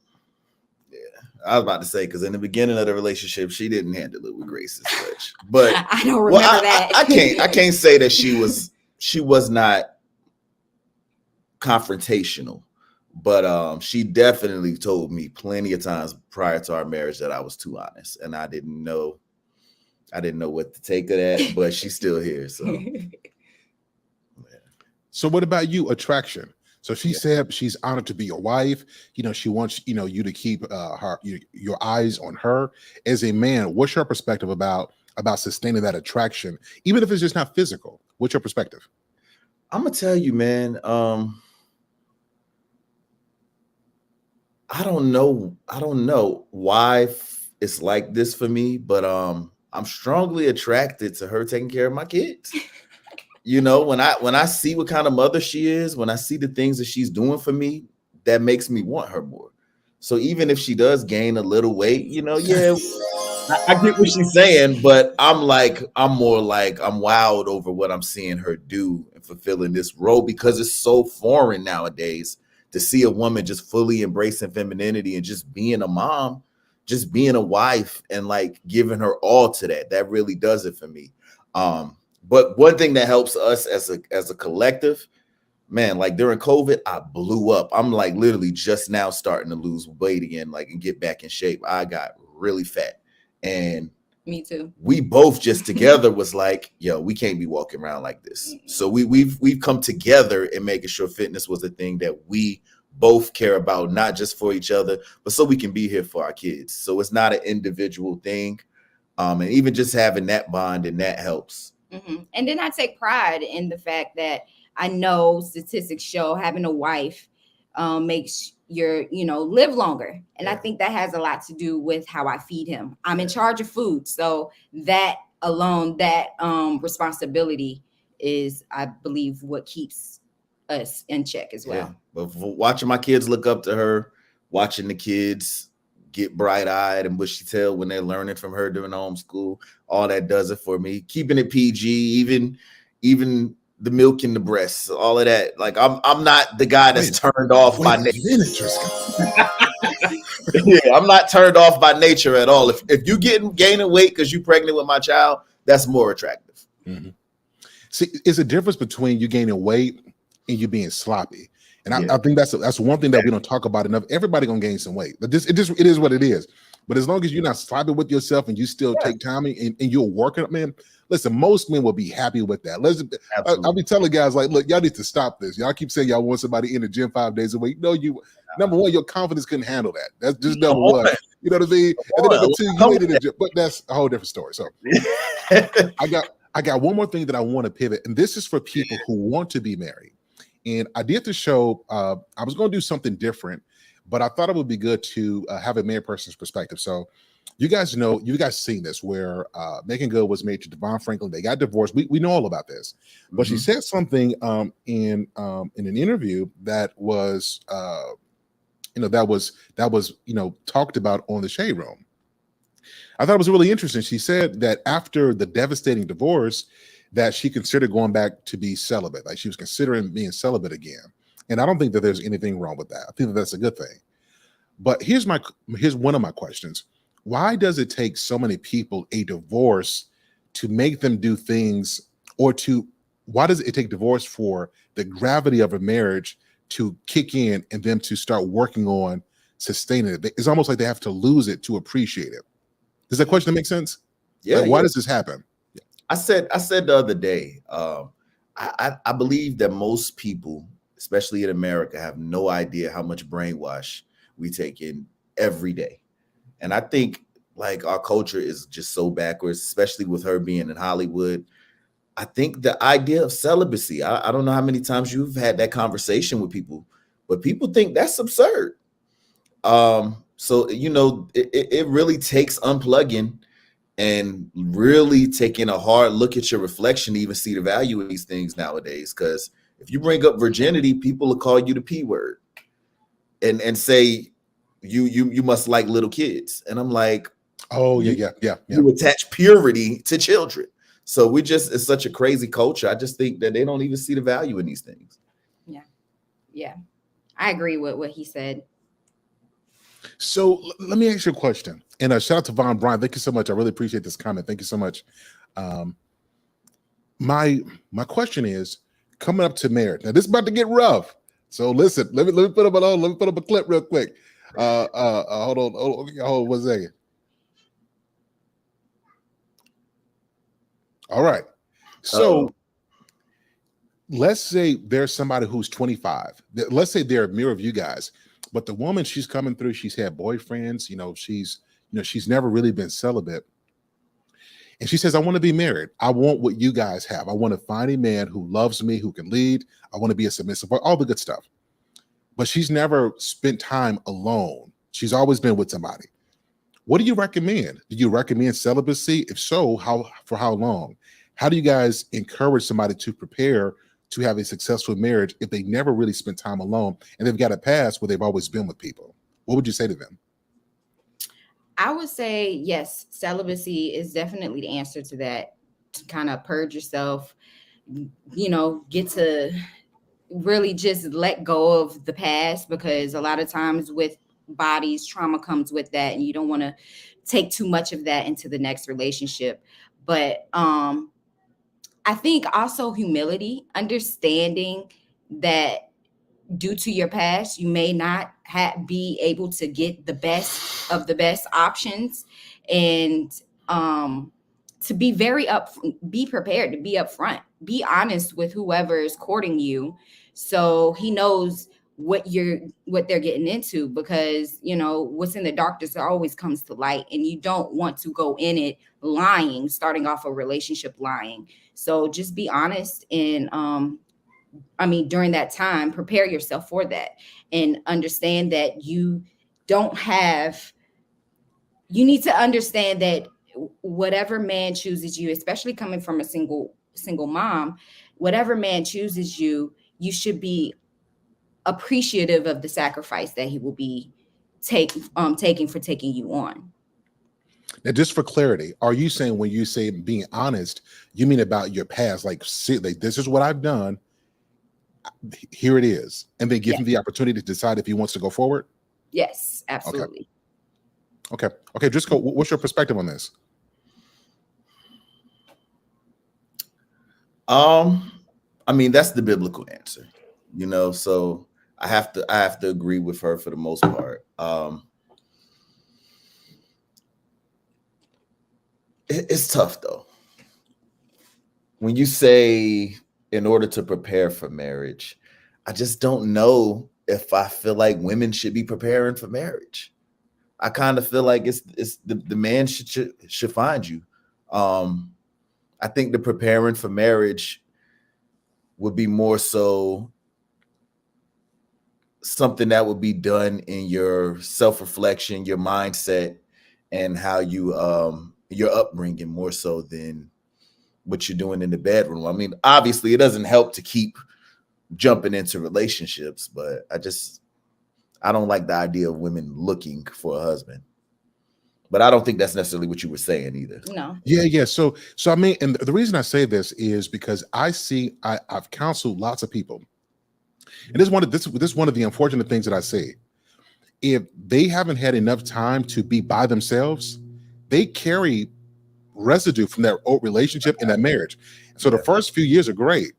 Yeah, I was about to say, because in the beginning of the relationship, she didn't handle it with grace as much. But I don't remember that. I can't say that she was not confrontational. But she definitely told me plenty of times prior to our marriage that I was too honest, and I didn't know what to take of that. But she's still here, so. Yeah. So what about you? Attraction. So she said she's honored to be your wife. She wants you to keep your eyes on her. As a man, what's your perspective about sustaining that attraction, even if it's just not physical? What's your perspective? I'm gonna tell you, man. I don't know why it's like this for me, but I'm strongly attracted to her taking care of my kids. you know, when I see what kind of mother she is, when I see the things that she's doing for me, that makes me want her more. So even if she does gain a little weight, you know, yeah, I get what she's saying, but I'm more like I'm wowed over what I'm seeing her do and fulfilling this role, because it's so foreign nowadays to see a woman just fully embracing femininity and just being a mom, just being a wife, and like giving her all to that. That really does it for me. But one thing that helps us as a collective, man, like during COVID, I blew up. I'm like literally just now starting to lose weight again, like, and get back in shape. I got really fat. And Me too. we both just together was like, yo, we can't be walking around like this. So we've come together in making sure fitness was a thing that we both care about, not just for each other, but so we can be here for our kids. So it's not an individual thing. And even just having that bond, and that helps. And then I take pride in the fact that I know statistics show having a wife makes your, live longer. And I think that has a lot to do with how I feed him. I'm in charge of food. So that alone, that responsibility is, I believe, what keeps us in check as well. Yeah. But for watching my kids look up to her, watching the kids get bright-eyed and bushy tailed when they're learning from her during homeschool, all that does it for me. Keeping it PG, even the milk in the breasts, all of that. Like I'm not the guy that's turned off by nature. Yeah, I'm not turned off by nature at all. If you gaining weight because you're pregnant with my child, that's more attractive. Mm-hmm. See, it's a difference between you gaining weight and you being sloppy. And I think that's one thing that we don't talk about enough. Everybody gonna gain some weight, but it is what it is. But as long as you're not sloppy with yourself and you still take time and you're working, man. Listen, most men will be happy with that. I'll be telling guys like, look, y'all need to stop this. Y'all keep saying y'all want somebody in the gym 5 days a week. No, number one, your confidence couldn't handle that. That's just number one. You know what I mean? And then number two, you ain't in the gym, but that's a whole different story. So I got one more thing that I want to pivot, and this is for people who want to be married. And I did the show. I was going to do something different, but I thought it would be good to have a married person's perspective. So you guys seen this where Megan Good was married to Devon Franklin. They got divorced. We know all about this, but she said something in an interview that was talked about on the Shade Room. I thought it was really interesting. She said that after the devastating divorce, that she considered going back to be celibate. Like she was considering being celibate again. And I don't think that there's anything wrong with that. I think that that's a good thing. But here's one of my questions. Why does it take so many people a divorce to make them do things, why does it take divorce for the gravity of a marriage to kick in and them to start working on sustaining it? It's almost like they have to lose it to appreciate it. Does that question make sense? Yeah. Like, why does this happen? I said the other day, I believe that most people, especially in America, have no idea how much brainwash we take in every day. And I think like our culture is just so backwards, especially with her being in Hollywood. I think the idea of celibacy, I don't know how many times you've had that conversation with people, but people think that's absurd. So, it really takes unplugging and really taking a hard look at your reflection to even see the value of these things nowadays. Because if you bring up virginity, people will call you the P word and say you must like little kids. And I'm like, oh yeah. You attach purity to children. So it's such a crazy culture. I just think that they don't even see the value in these things. Yeah. I agree with what he said. So let me ask you a question. And shout out to Von Bryan. Thank you so much. I really appreciate this comment. Thank you so much. My question is, coming up to marriage. Now this is about to get rough. So listen, let me put up a clip real quick. Hold on 1 second. All right. So let's say there's somebody who's 25. Let's say they're a mirror of you guys, but the woman she's coming through, she's had boyfriends, she's never really been celibate. And she says, I want to be married. I want what you guys have. I want to find a man who loves me, who can lead. I want to be a submissive, all the good stuff. But she's never spent time alone. She's always been with somebody. What do you recommend? Do you recommend celibacy? If so, for how long? How do you guys encourage somebody to prepare to have a successful marriage if they never really spent time alone and they've got a past where they've always been with people? What would you say to them? I would say yes, celibacy is definitely the answer to that. To kind of purge yourself, get to really just let go of the past, because a lot of times with bodies, trauma comes with that, and you don't want to take too much of that into the next relationship. But I think also humility, understanding that due to your past, you may not be able to get the best of the best options, and to be be prepared to be upfront, be honest with whoever is courting you, so he knows what they're getting into, because what's in the darkness always comes to light, and you don't want to go in it lying, starting off a relationship lying. So just be honest, and during that time, prepare yourself for that, and understand that you need to understand that whatever man chooses you, especially coming from a single mom, whatever man chooses you, you should be appreciative of the sacrifice that he will be taking for taking you on. Now, just for clarity, are you saying when you say being honest, you mean about your past? Like, see, like, this is what I've done. Here it is. And then give him the opportunity to decide if he wants to go forward? Yes, absolutely. Okay. Just go. What's your perspective on this? That's the biblical answer, so I have to agree with her for the most part. It's tough though. When you say in order to prepare for marriage, I just don't know if I feel like women should be preparing for marriage. I kind of feel like it's the man should find you. I think the preparing for marriage would be more so something that would be done in your self-reflection, your mindset, and how you your upbringing, more so than what you're doing in the bedroom. Obviously it doesn't help to keep jumping into relationships, but I don't like the idea of women looking for a husband. But I don't think that's necessarily what you were saying either. No. Yeah. So and the reason I say this is because I've counseled lots of people. And this is one of the unfortunate things that I see. If they haven't had enough time to be by themselves, they carry residue from their old relationship and that marriage. So the first few years are great,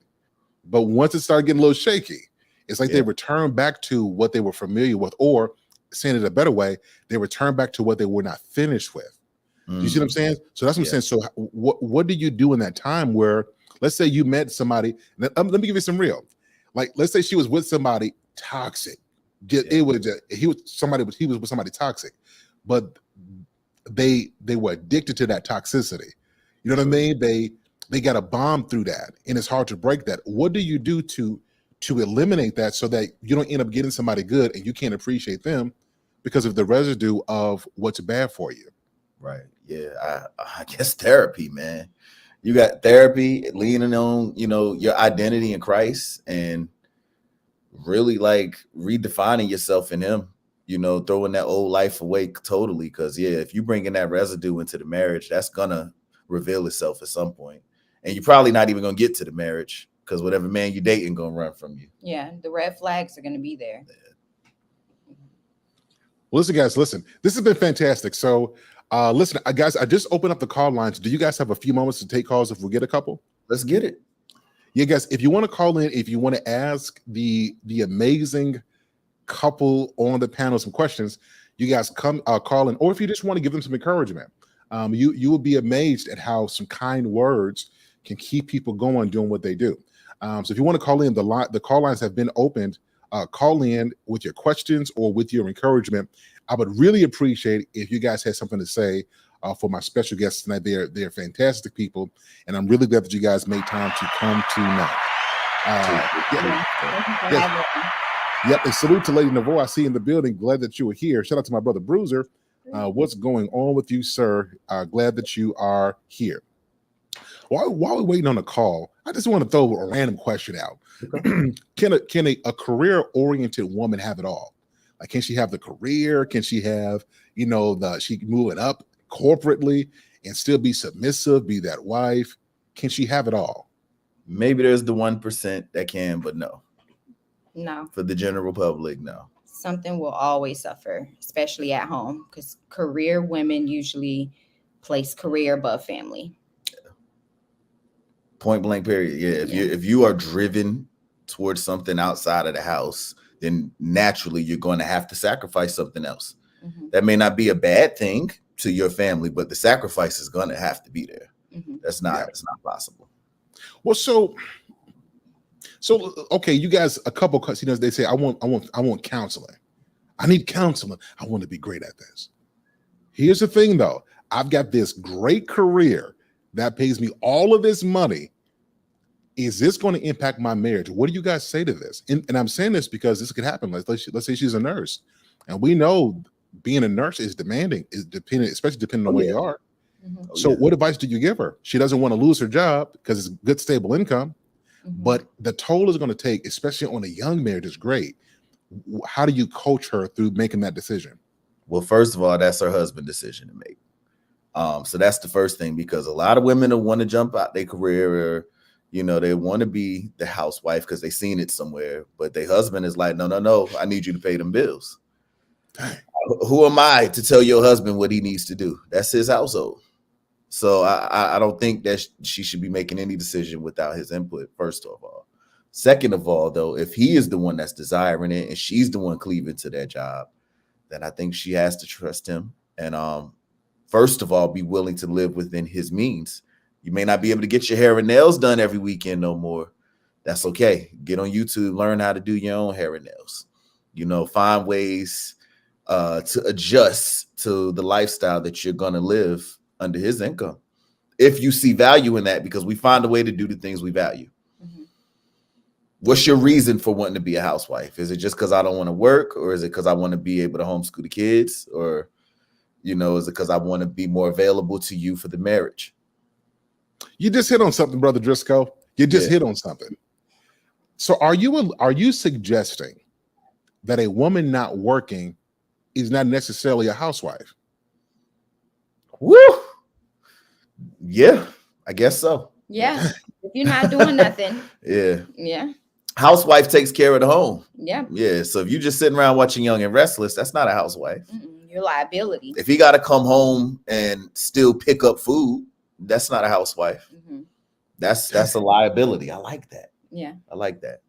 but once it started getting a little shaky, it's like they return back to what they were familiar with, or saying it a better way, they return back to what they were not finished with. You see what I'm saying? So that's what I'm saying. So what do you do in that time where, let's say you met somebody, let me give you some real, like, let's say she was with somebody toxic. He was with somebody toxic, but they were addicted to that toxicity. You know what I mean? They got a bomb through that, and it's hard to break that. What do you do to eliminate that so that you don't end up getting somebody good and you can't appreciate them because of the residue of what's bad for you? Right. Yeah. I guess therapy, man. You got therapy, leaning on, your identity in Christ, and really like redefining yourself in him, throwing that old life away totally. Because if you bring in that residue into the marriage, that's gonna reveal itself at some point. And you're probably not even gonna get to the marriage, because whatever man you're dating gonna run from you. Yeah, the red flags are gonna be there. Well, listen, guys, this has been fantastic. So listen, guys, I just opened up the call lines. Do you guys have a few moments to take calls if we get a couple? Let's get it. Yeah, guys, if you want to call in, if you want to ask the amazing couple on the panel some questions, you guys call in, or if you just want to give them some encouragement, you will be amazed at how some kind words can keep people going doing what they do. So if you want to call in, the call lines have been opened. Call in with your questions or with your encouragement. I would really appreciate if you guys had something to say for my special guests tonight. They're fantastic people, and I'm really glad that you guys made time to come tonight. Yep, and salute to Lady Naveau. I see you in the building. Glad that you were here. Shout out to my brother Bruiser. What's going on with you, sir? Glad that you are here. while we're waiting on a call, I just want to throw a random question out. Can a career-oriented woman have it all? Like, can she have the career? Can she have, she moving up corporately and still be submissive, be that wife? Can she have it all? Maybe there's the 1% that can, but no. No. For the general public, no. Something will always suffer, especially at home, because career women usually place career above family. Point blank, period. Yeah. If you are driven towards something outside of the house, then naturally you're going to have to sacrifice something else. Mm-hmm. That may not be a bad thing to your family, but the sacrifice is going to have to be there. Mm-hmm. It's not possible. Well, so okay, you guys, a couple cuts, they say, I want counseling. I need counseling. I want to be great at this. Here's the thing though. I've got this great career that pays me all of this money. Is this going to impact my marriage? What do you guys say to this? And I'm saying this because this could happen. Let's say she's a nurse, and we know being a nurse is demanding, especially depending on where you are. Mm-hmm. So what advice do you give her? She doesn't want to lose her job because it's good, stable income, but the toll is going to take, especially on a young marriage, is great. How do you coach her through making that decision? Well, first of all, that's her husband's decision to make. So that's the first thing, because a lot of women will want to jump out their career, or they want to be the housewife because they seen it somewhere, but their husband is like, no, I need you to pay them bills. Dang. Who am I to tell your husband what he needs to do? That's his household. So I don't think that she should be making any decision without his input, first of all. Second of all, though, if he is the one that's desiring it and she's the one cleaving to that job, then I think she has to trust him. And first of all, be willing to live within his means. You may not be able to get your hair and nails done every weekend no more. That's okay. Get on YouTube, learn how to do your own hair and nails. Find ways to adjust to the lifestyle that you're going to live under his income, if you see value in that, because we find a way to do the things we value. Mm-hmm. What's your reason for wanting to be a housewife? Is it just because I don't want to work, or is it because I want to be able to homeschool the kids, or is it because I want to be more available to you for the marriage? You just hit on something, Brother Driscoll. You just hit on something. So are you suggesting that a woman not working is not necessarily a housewife? Woo! Yeah, I guess so. Yeah. If you're not doing nothing. Yeah. Housewife takes care of the home. Yeah. Yeah. So if you're just sitting around watching Young and Restless, that's not a housewife. Your liability. If he got to come home and still pick up food, that's not a housewife. Mm-hmm. That's a liability. I like that. Yeah. I like that.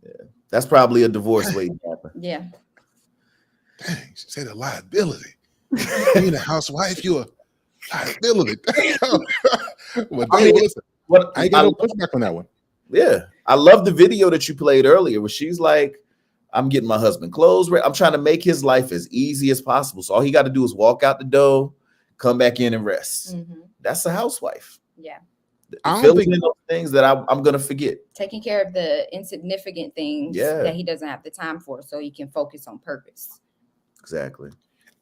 Yeah. That's probably a divorce waiting to happen. Yeah. Dang, she said a liability. Being a housewife, you're a liability. Well, listen, I ain't got no pushback on that one. Yeah. I love the video that you played earlier where she's like, I'm getting my husband clothes ready. I'm trying to make his life as easy as possible. So all he got to do is walk out the door, come back in and rest. Mm-hmm. That's a housewife. Yeah. I don't think those things that I'm going to forget. Taking care of the insignificant things that he doesn't have the time for, so he can focus on purpose. Exactly.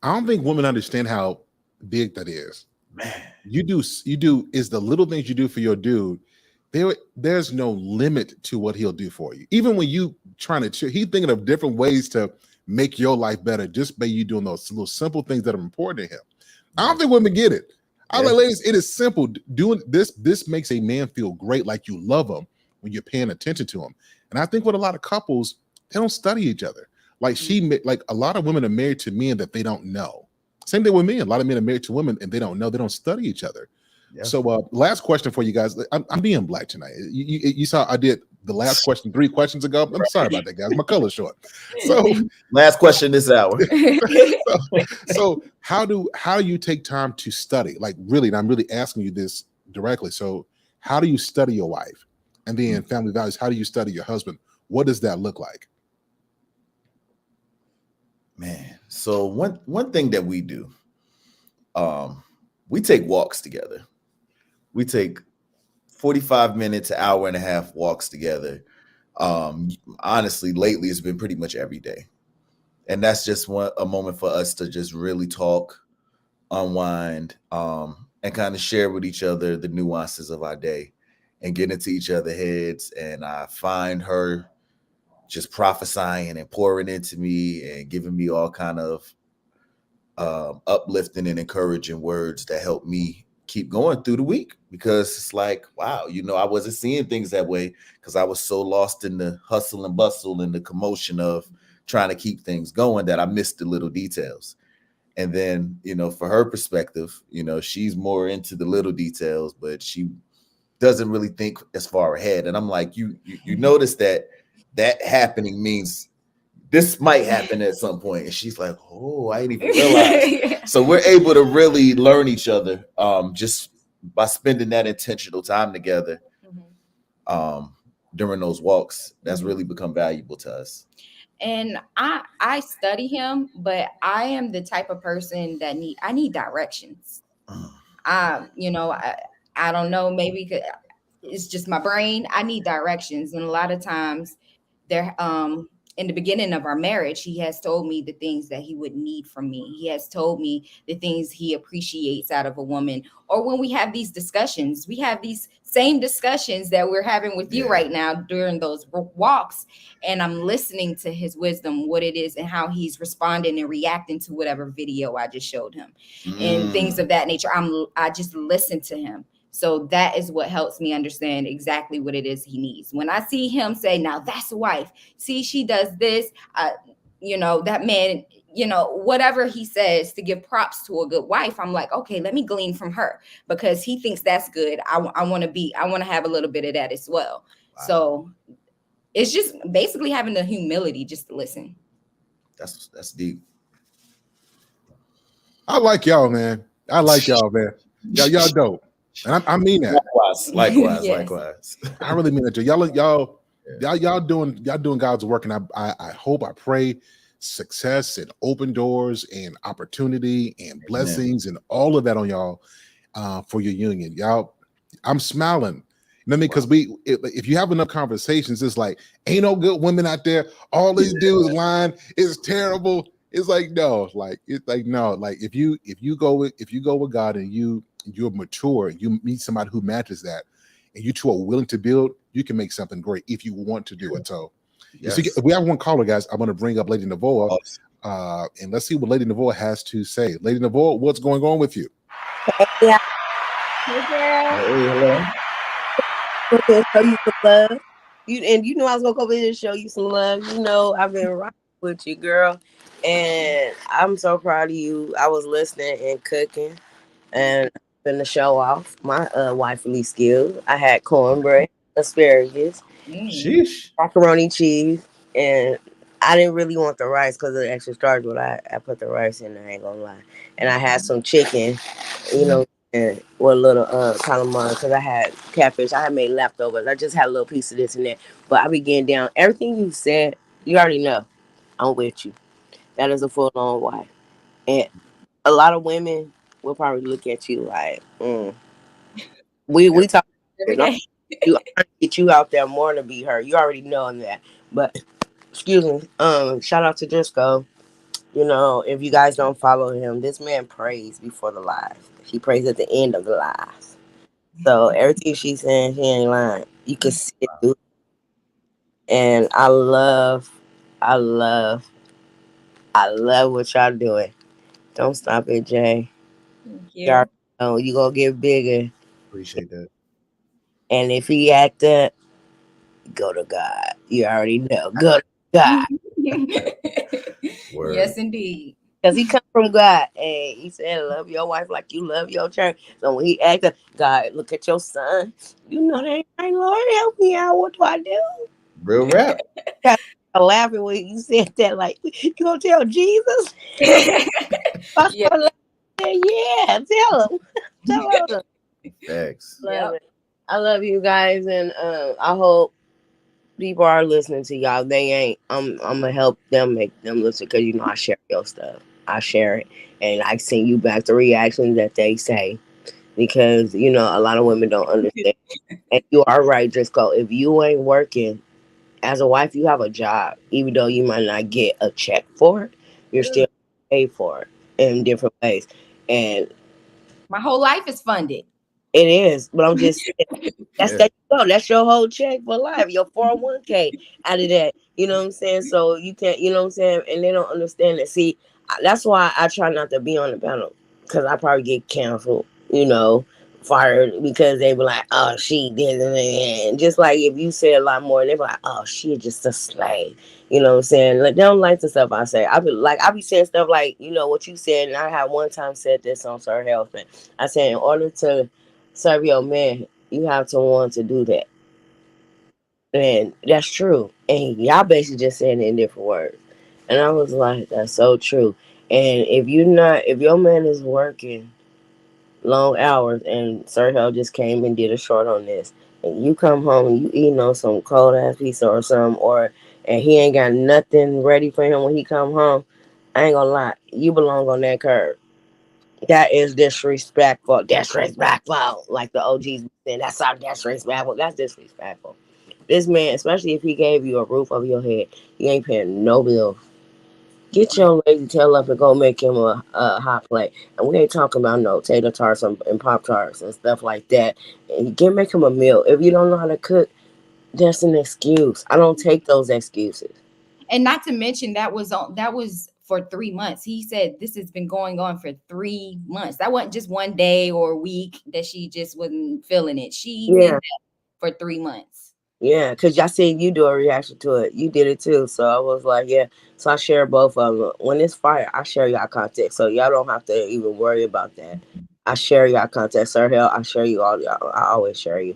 I don't think women understand how big that is. Man, you do is the little things you do for your dude. There's no limit to what he'll do for you. Even when you trying to, he's thinking of different ways to make your life better just by you doing those little simple things that are important to him. I don't think women get it. I'm like, ladies, it is simple. Doing this makes a man feel great, like you love him when you're paying attention to him. And I think with a lot of couples, they don't study each other. Like a lot of women are married to men that they don't know. Same thing with men. A lot of men are married to women and they don't know. They don't study each other. Yeah. So last question for you guys. I'm being black tonight. You saw I did the last question 3 questions ago. I'm sorry about that, guys. My color's short. So last question this hour. so how do you take time to study? Like really, and I'm really asking you this directly. So how do you study your wife? And then family values, how do you study your husband? What does that look like? Man, so one thing that we do, we take walks together. We take 45 minutes, an hour and a half walks together. Honestly, lately it's been pretty much every day. And that's just a moment for us to just really talk, unwind. and kind of share with each other the nuances of our day and get into each other's heads. And I find her just prophesying and pouring into me and giving me all kind of uplifting and encouraging words that help me keep going through the week, because it's like, wow, I wasn't seeing things that way because I was so lost in the hustle and bustle and the commotion of trying to keep things going that I missed the little details. And then, for her perspective, she's more into the little details, but she doesn't really think as far ahead. And I'm like, you notice that happening means this might happen at some point. And she's like, oh, I didn't even realize. So we're able to really learn each other just by spending that intentional time together during those walks. That's really become valuable to us. And I study him, but I am the type of person that I need directions. I don't know, maybe it's just my brain. I need directions, and a lot of times there in the beginning of our marriage, he has told me the things that he would need from me. He has told me the things he appreciates out of a woman. Or when we have these discussions, we have these same discussions that we're having with you right now during those walks. And I'm listening to his wisdom, what it is, and how he's responding and reacting to whatever video I just showed him and things of that nature. I just listen to him. So that is what helps me understand exactly what it is he needs. When I see him say, now that's a wife, see, she does this, that man, whatever he says to give props to a good wife, I'm like, okay, let me glean from her because he thinks that's good. I want to have a little bit of that as well. Wow. So it's just basically having the humility just to listen. That's deep. I like y'all, man. Y'all dope. And I mean that. Likewise. I really mean that. Y'all doing God's work, and I hope, I pray success and open doors and opportunity and blessings and all of that on y'all for your union. Y'all, I'm smiling. You know what I mean? Because if you have enough conversations, it's like ain't no good women out there. All these dudes lying. It's terrible. It's like no. Like if you go with God and you're mature, you meet somebody who matches that, and you two are willing to build, you can make something great if you want to do it. So we have one caller, guys. I'm going to bring up Lady Navoa, and let's see what Lady Navoa has to say. Lady Navoa, what's going on with you? Yeah. Hey, Show you some love. I was gonna come in and show you some love. I've been rocking with you, girl, and I'm so proud of you. I was listening and cooking, and been to show off my wifely skills. I had cornbread, asparagus, sheesh, macaroni cheese, and I didn't really want the rice because of the extra starch, but I put the rice in there, I ain't gonna lie. And I had some chicken, and with a little calamari because I had catfish. I had made leftovers. I just had a little piece of this and that. But I began down everything you said. You already know I'm with you. That is a full-on wife, and a lot of women will probably look at you like, we talk. Every day. I'm trying to get you out there more to be her. You already know that. But excuse me. Shout out to Driscoll. If you guys don't follow him, this man prays before the live. He prays at the end of the live. So everything she's saying, he ain't lying. You can see it through. And I love what y'all doing. Don't stop it, Jay. Thank You already know you gonna get bigger. Appreciate that. And if he act up, go to God. You already know. Go to God. Yes, indeed. Because he come from God. And he said, love your wife like you love your church. So when he asked, God, look at your son. You know that ain't, Lord, help me out. What do I do? Real rap. I'm laughing when you said that. Like, you gonna tell Jesus? Yeah, tell him. Tell him. Thanks. Love it. I love you guys, and I hope people are listening to y'all. They ain't. I'm gonna help them, make them listen, because I share your stuff. I share it, and I send you back the reactions that they say, because a lot of women don't understand. And you are right, Driscoll. If you ain't working as a wife, you have a job, even though you might not get a check for it. You're still paid for it in different ways, and My whole life is funded. It is, but I'm just saying, that's Yeah. that. No, that's your whole check for life. Your 401k out of that. You know what I'm saying? So you can't. You know what I'm saying? And they don't understand it. See, that's why I try not to be on the panel because I probably get canceled. You know, fired because they be like, "Oh, she did," and just like if you say a lot more, they be like, "Oh, she just a slave." You know what I'm saying? Like they don't like the stuff I say. I be saying stuff like, you know what you said, and I had one time said this on Sir Hale. I said in order to serve your man, you have to want to do that. And that's true. And y'all basically just saying it in different words. And I was like, that's so true. And if your man is working long hours and Sir Hell just came and did a short on this, and you come home and you eating on some cold ass pizza or something, and he ain't got nothing ready for him when he come home, I ain't gonna lie, you belong on that curb. That is disrespectful. Disrespectful. Like the OGs saying, that's not disrespectful. That's disrespectful. This man, especially if he gave you a roof over your head, you ain't paying no bills. Get your lazy tail up and go make him a hot plate. And we ain't talking about no tater tarts and Pop Tarts and stuff like that. And make him a meal. If you don't know how to cook, that's an excuse. I don't take those excuses. And not to mention that was for 3 months. He said this has been going on for 3 months. That wasn't just one day or a week that she just wasn't feeling it. She did Yeah. that for 3 months. Yeah, because y'all seen you do a reaction to it. You did it too. So I was like, yeah. So I share both of them. When it's fire, I share y'all content. So y'all don't have to even worry about that. I share y'all content. Sir Hell, I share you all. Y'all. I always share you.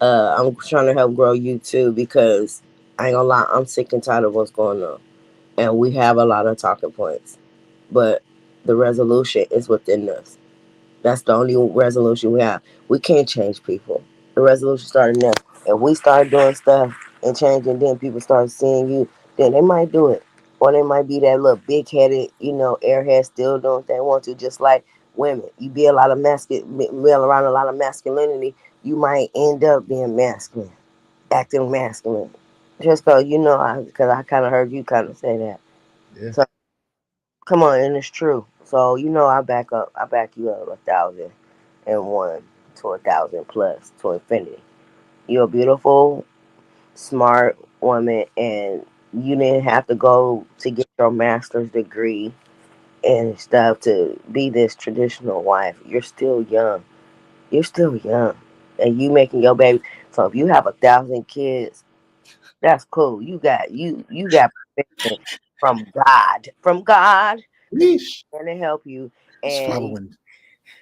I'm trying to help grow you too because I ain't gonna lie, I'm sick and tired of what's going on. And we have a lot of talking points. But the resolution is within us. That's the only resolution we have. We can't change people. The resolution started now. If we start doing stuff and changing, then people start seeing you, then they might do it. Or they might be that little big headed, airhead still doing what they want to, just like women. You be around a lot of masculinity, you might end up being masculine, acting masculine. Just so because I kind of heard you kind of say that. Yeah. So come on, and it's true. So I back you up 1,001 to 1,000 plus to infinity. You're a beautiful, smart woman, and you didn't have to go to get your master's degree and stuff to be this traditional wife. You're still young. You're still young, and you making your baby. So if you have 1,000 kids, that's cool. You got permission from God to Yeesh. and to help you. It's And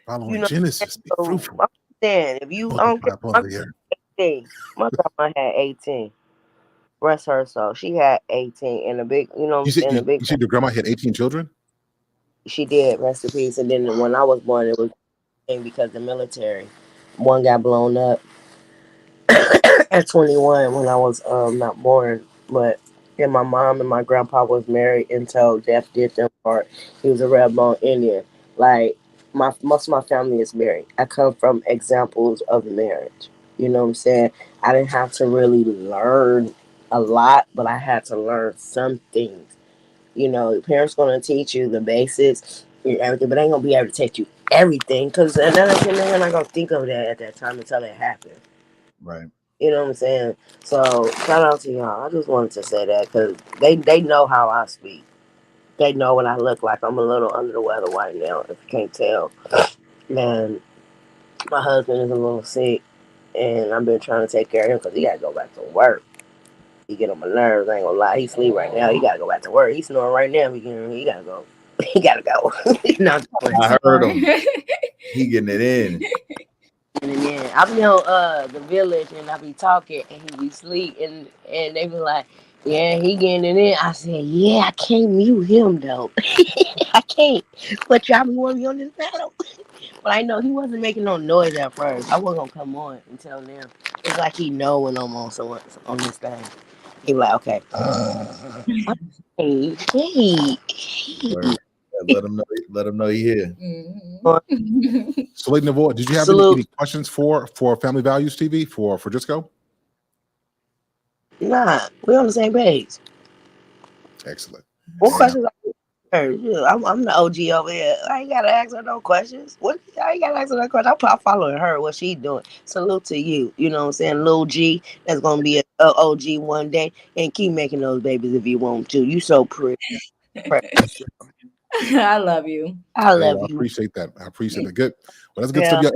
following you know, Genesis. Be so fruitful. I'm saying if you I don't care, Multiply upon the earth. 18. My grandma had 18. Bless her soul. She had 18 and a big, You said and a big you said your grandma had 18 children? she did, rest in peace. And then when I was born, it was because the military. One got blown up at 21 when I was not born. But then my mom and my grandpa was married until death did them part. He was a red bone Indian. Like most of my family is married. I come from examples of marriage. You know what I'm saying? I didn't have to really learn a lot, but I had to learn some things. Your parents gonna teach you the basics, everything, but they ain't gonna be able to teach you everything because another thing they're not gonna think of that at that time until it happens. Right. You know what I'm saying? So shout out to y'all. I just wanted to say that because they know how I speak. They know what I look like. I'm a little under the weather right now. If you can't tell, man, my husband is a little sick, and I've been trying to take care of him because he gotta go back to work. He get on my nerves. I ain't gonna lie. He sleep right now. He gotta go back to work. He's snoring right now. He gotta go. He gotta go. No, I heard him. He getting it in. and then I be on the village and I be talking and he be sleep and they be like, yeah, he getting it in. I said, yeah, I can't mute him though. I can't. But y'all be wanting me on this battle. But I know he wasn't making no noise at first. I wasn't gonna come on until now. It's like he know when I'm on this thing. He be like, okay. Hey. Word. Let him know. Let him know he here. Mhm. So, Lady Navoy, did you have any questions for Family Values TV for Jisco? Nah, we on the same page. Excellent. What And questions? I'm the OG over here. I ain't gotta ask her no questions. What? I ain't gotta ask her no questions. I'm following her. What she doing? Salute to you. You know what I'm saying? Lil G. That's gonna be a OG one day, and keep making those babies if you want to. You so pretty. Precious. I love you. I Hey, love well, I you. appreciate that. I appreciate that. Good. Well, that's good stuff. Yeah.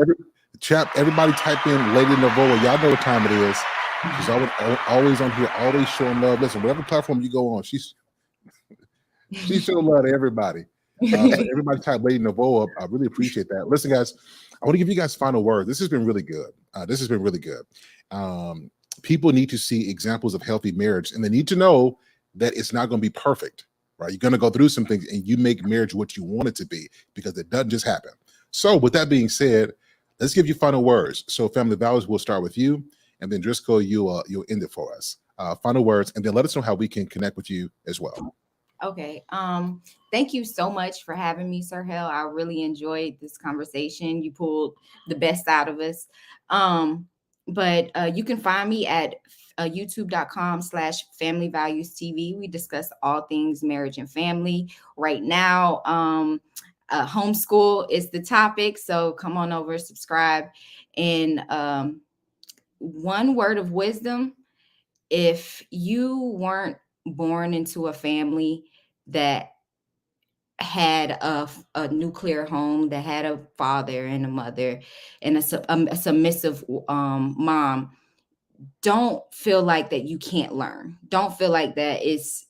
Yeah, everybody type in Lady Novoa. Y'all know what time it is. She's always on here, always showing love. Listen, whatever platform you go on, she's showing love to everybody. So everybody type Lady Novoa. I really appreciate that. Listen, guys, I want to give you guys final words. This has been really good. This has been really good. People need to see examples of healthy marriage, and they need to know that it's not going to be perfect. Right? You're going to go through some things, and you make marriage what you want it to be, because it doesn't just happen. So, with that being said, let's give you final words. So, Family Values, we'll start with you, and then Driscoll, you'll end it for us. Final words, and then let us know how we can connect with you as well. Okay. Thank you so much for having me, Sir Hale. I really enjoyed this conversation. You pulled the best out of us. But you can find me at youtube.com/family values TV. We discuss all things marriage and family. Right now, homeschool is the topic. So come on over, subscribe. And one word of wisdom: if you weren't born into a family that had a nuclear home, that had a father and a mother and a submissive mom, don't feel like that you can't learn. Don't feel like that it's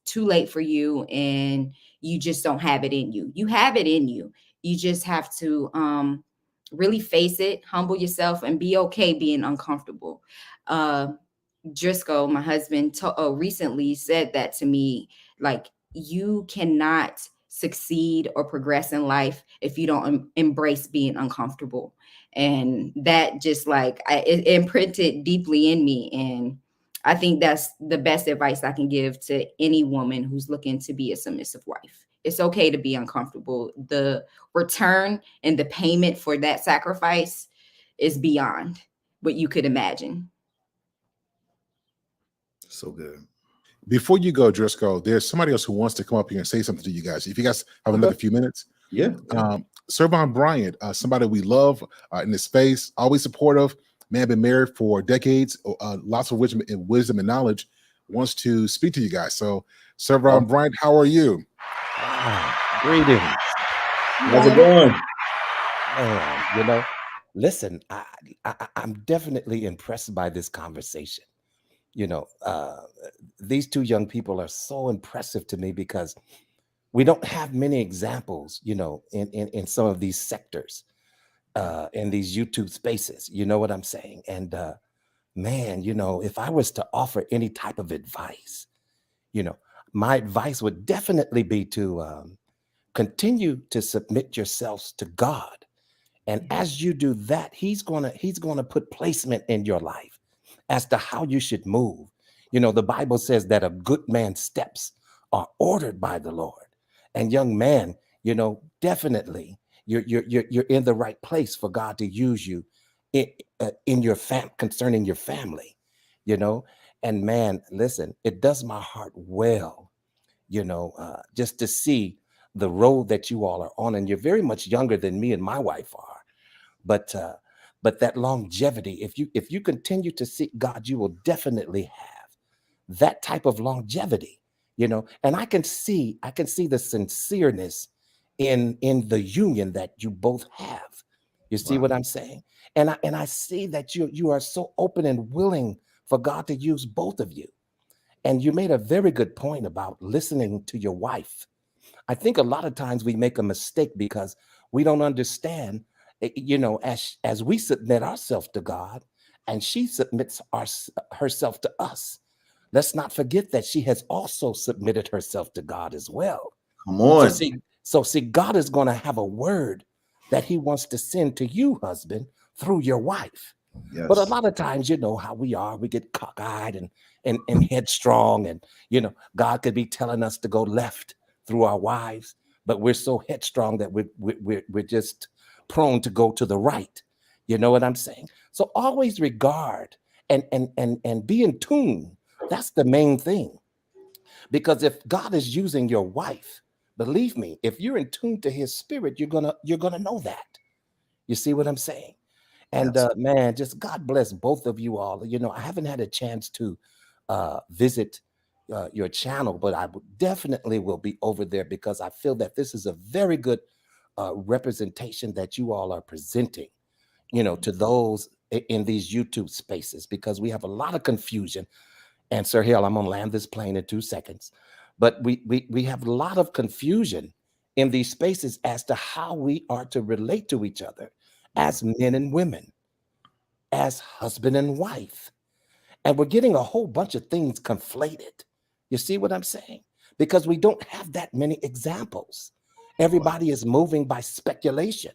too late for you and you just don't have it in you. You have it in you. You just have to really face it, humble yourself, and be okay being uncomfortable. Driscoll, my husband, recently said that to me, like, you cannot succeed or progress in life if you don't embrace being uncomfortable. And that just it imprinted deeply in me. And I think that's the best advice I can give to any woman who's looking to be a submissive wife. It's okay to be uncomfortable. The return and the payment for that sacrifice is beyond what you could imagine. So good. Before you go, Driscoll, there's somebody else who wants to come up here and say something to you guys. If you guys have another few minutes. Yeah. Servon Bryant, somebody we love in this space, always supportive, man, been married for decades, lots of wisdom and knowledge, wants to speak to you guys. So, Servon Bryant, how are you? Greetings. How's it going? Man, listen, I'm definitely impressed by this conversation. These two young people are so impressive to me because we don't have many examples, in some of these sectors, in these YouTube spaces. You know what I'm saying? And man, if I was to offer any type of advice, my advice would definitely be to continue to submit yourselves to God. And as you do that, he's gonna put placement in your life as to how you should move. The Bible says that a good man's steps are ordered by the Lord. And young man, definitely you're in the right place for God to use you in your concerning your family. And man, listen, it does my heart well, just to see the road that you all are on, and you're very much younger than me and my wife are. But that longevity, if you continue to seek God, you will definitely have that type of longevity, and I can see the sincereness in the union that you both have. You see what I'm saying? And I see that you are so open and willing for God to use both of you. And you made a very good point about listening to your wife. I think a lot of times we make a mistake because we don't understand, as we submit ourselves to God and she submits herself to us. Let's not forget that she has also submitted herself to God as well. Come on. So see, God is going to have a word that he wants to send to you, husband, through your wife. Yes. But a lot of times, how we are, we get cockeyed and headstrong, and God could be telling us to go left through our wives, but we're so headstrong that we're just prone to go to the right. You know what I'm saying? So always regard and be in tune. That's the main thing. Because if God is using your wife, believe me, if you're in tune to his spirit, you're gonna know that. You see what I'm saying? And Yes. man, just God bless both of you all. You know, I haven't had a chance to visit your channel, but I definitely will be over there because I feel that this is a very good representation that you all are presenting, you know, to those in these YouTube spaces, because we have a lot of confusion. And Sir Hale, I'm gonna land this plane in 2 seconds, but we have a lot of confusion in these spaces as to how we are to relate to each other as men and women, as husband and wife. And we're getting a whole bunch of things conflated. You see what I'm saying? Because we don't have that many examples. Everybody is moving by speculation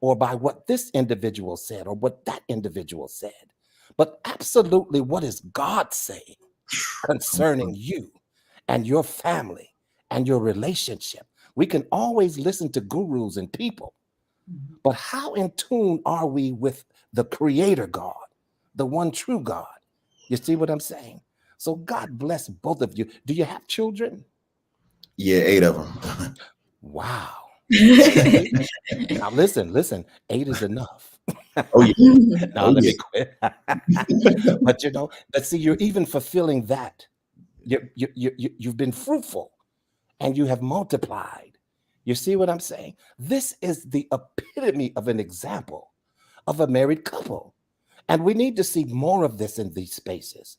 or by what this individual said or what that individual said. But absolutely, what is God saying concerning you and your family and your relationship? We can always listen to gurus and people, but how in tune are we with the creator God, the one true God? You see what I'm saying? So God bless both of you. Do you have children? Yeah, 8 of them. Wow. See? Now listen, 8 is enough. Oh yeah. Now Oh let yeah. me quit. But you know, but see, you're even fulfilling that. You've been fruitful and you have multiplied. You see what I'm saying? This is the epitome of an example of a married couple. And we need to see more of this in these spaces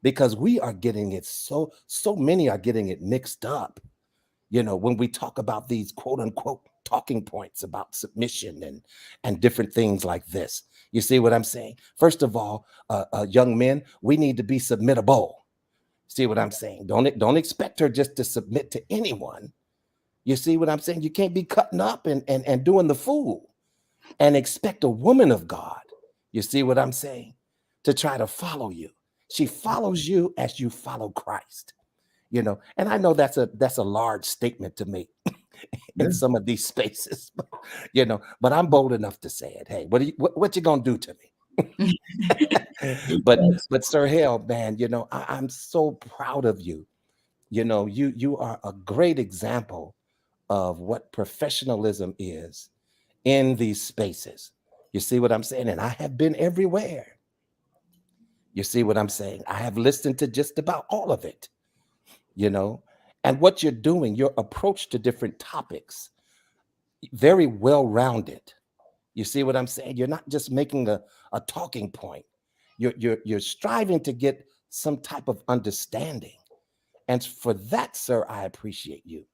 because we are getting it so many are getting it mixed up. You know, when we talk about these quote unquote talking points about submission and different things like this. You see what I'm saying? First of all, young men, we need to be submittable. See what I'm saying? Don't expect her just to submit to anyone. You see what I'm saying? You can't be cutting up and doing the fool and expect a woman of God, you see what I'm saying, to try to follow you. She follows you as you follow Christ, you know. And I know that's a large statement to make in some of these spaces, you know, but I'm bold enough to say it. Hey, what you gonna do to me? but Sir Hale, man, you know, I'm so proud of you. You know, you are a great example of what professionalism is in these spaces. You see what I'm saying? And I have been everywhere. You see what I'm saying? I have listened to just about all of it, you know, and what you're doing, your approach to different topics, very well rounded. You see what I'm saying? You're not just making a talking point. You're striving to get some type of understanding. And for that, sir, I appreciate you.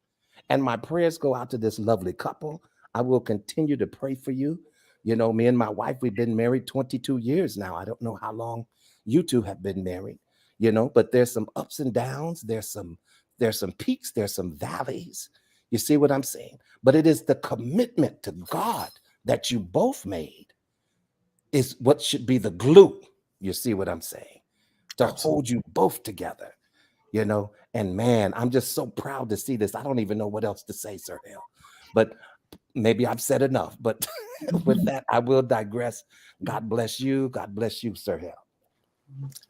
And my prayers go out to this lovely couple. I will continue to pray for you. You know, me and my wife, we've been married 22 years now. I don't know how long you two have been married, you know, but there's some ups and downs. There's some peaks, there's some valleys. You see what I'm saying? But it is the commitment to God that you both made is what should be the glue. You see what I'm saying? To hold you both together, you know. And man, I'm just so proud to see this. I don't even know what else to say, Sir Hale, but maybe I've said enough. But with that, I will digress. God bless you. God bless you, Sir Hale.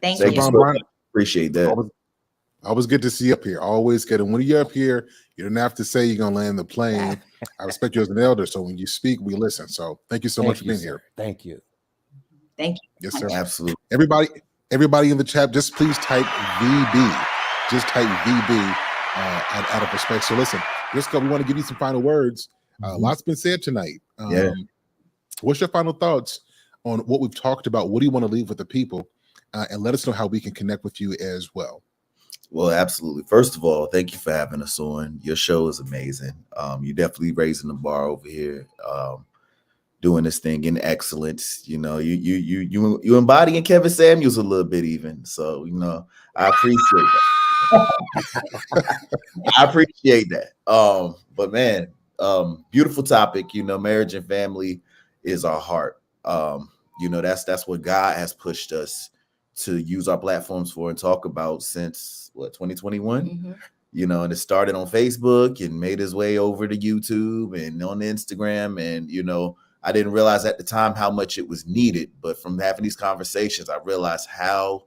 Thank Thank you. you so much. Appreciate that. Always good to see you up here. Always good. And when you're up here, you don't have to say you're gonna land the plane. I respect you as an elder, so when you speak, we listen. So thank you so much for being here. Thank you. Thank you. Yes, sir. Absolutely. Everybody in the chat, just please type VB. Just type VB out of respect. So listen, Risco, we want to give you some final words. Lots been said tonight. What's your final thoughts on what we've talked about? What do you want to leave with the people? And let us know how we can connect with you as well. Well, absolutely. First of all, thank you for having us on. Your show is amazing. You're definitely raising the bar over here, doing this thing in excellence. You know, you embodying Kevin Samuels a little bit even. So, you know, I appreciate that. I appreciate that. But man, beautiful topic. You know, marriage and family is our heart. You know, that's what God has pushed us to use our platforms for and talk about since 2021. You know, and it started on Facebook and made its way over to YouTube and on Instagram. And, you know, I didn't realize at the time how much it was needed, but from having these conversations, I realized how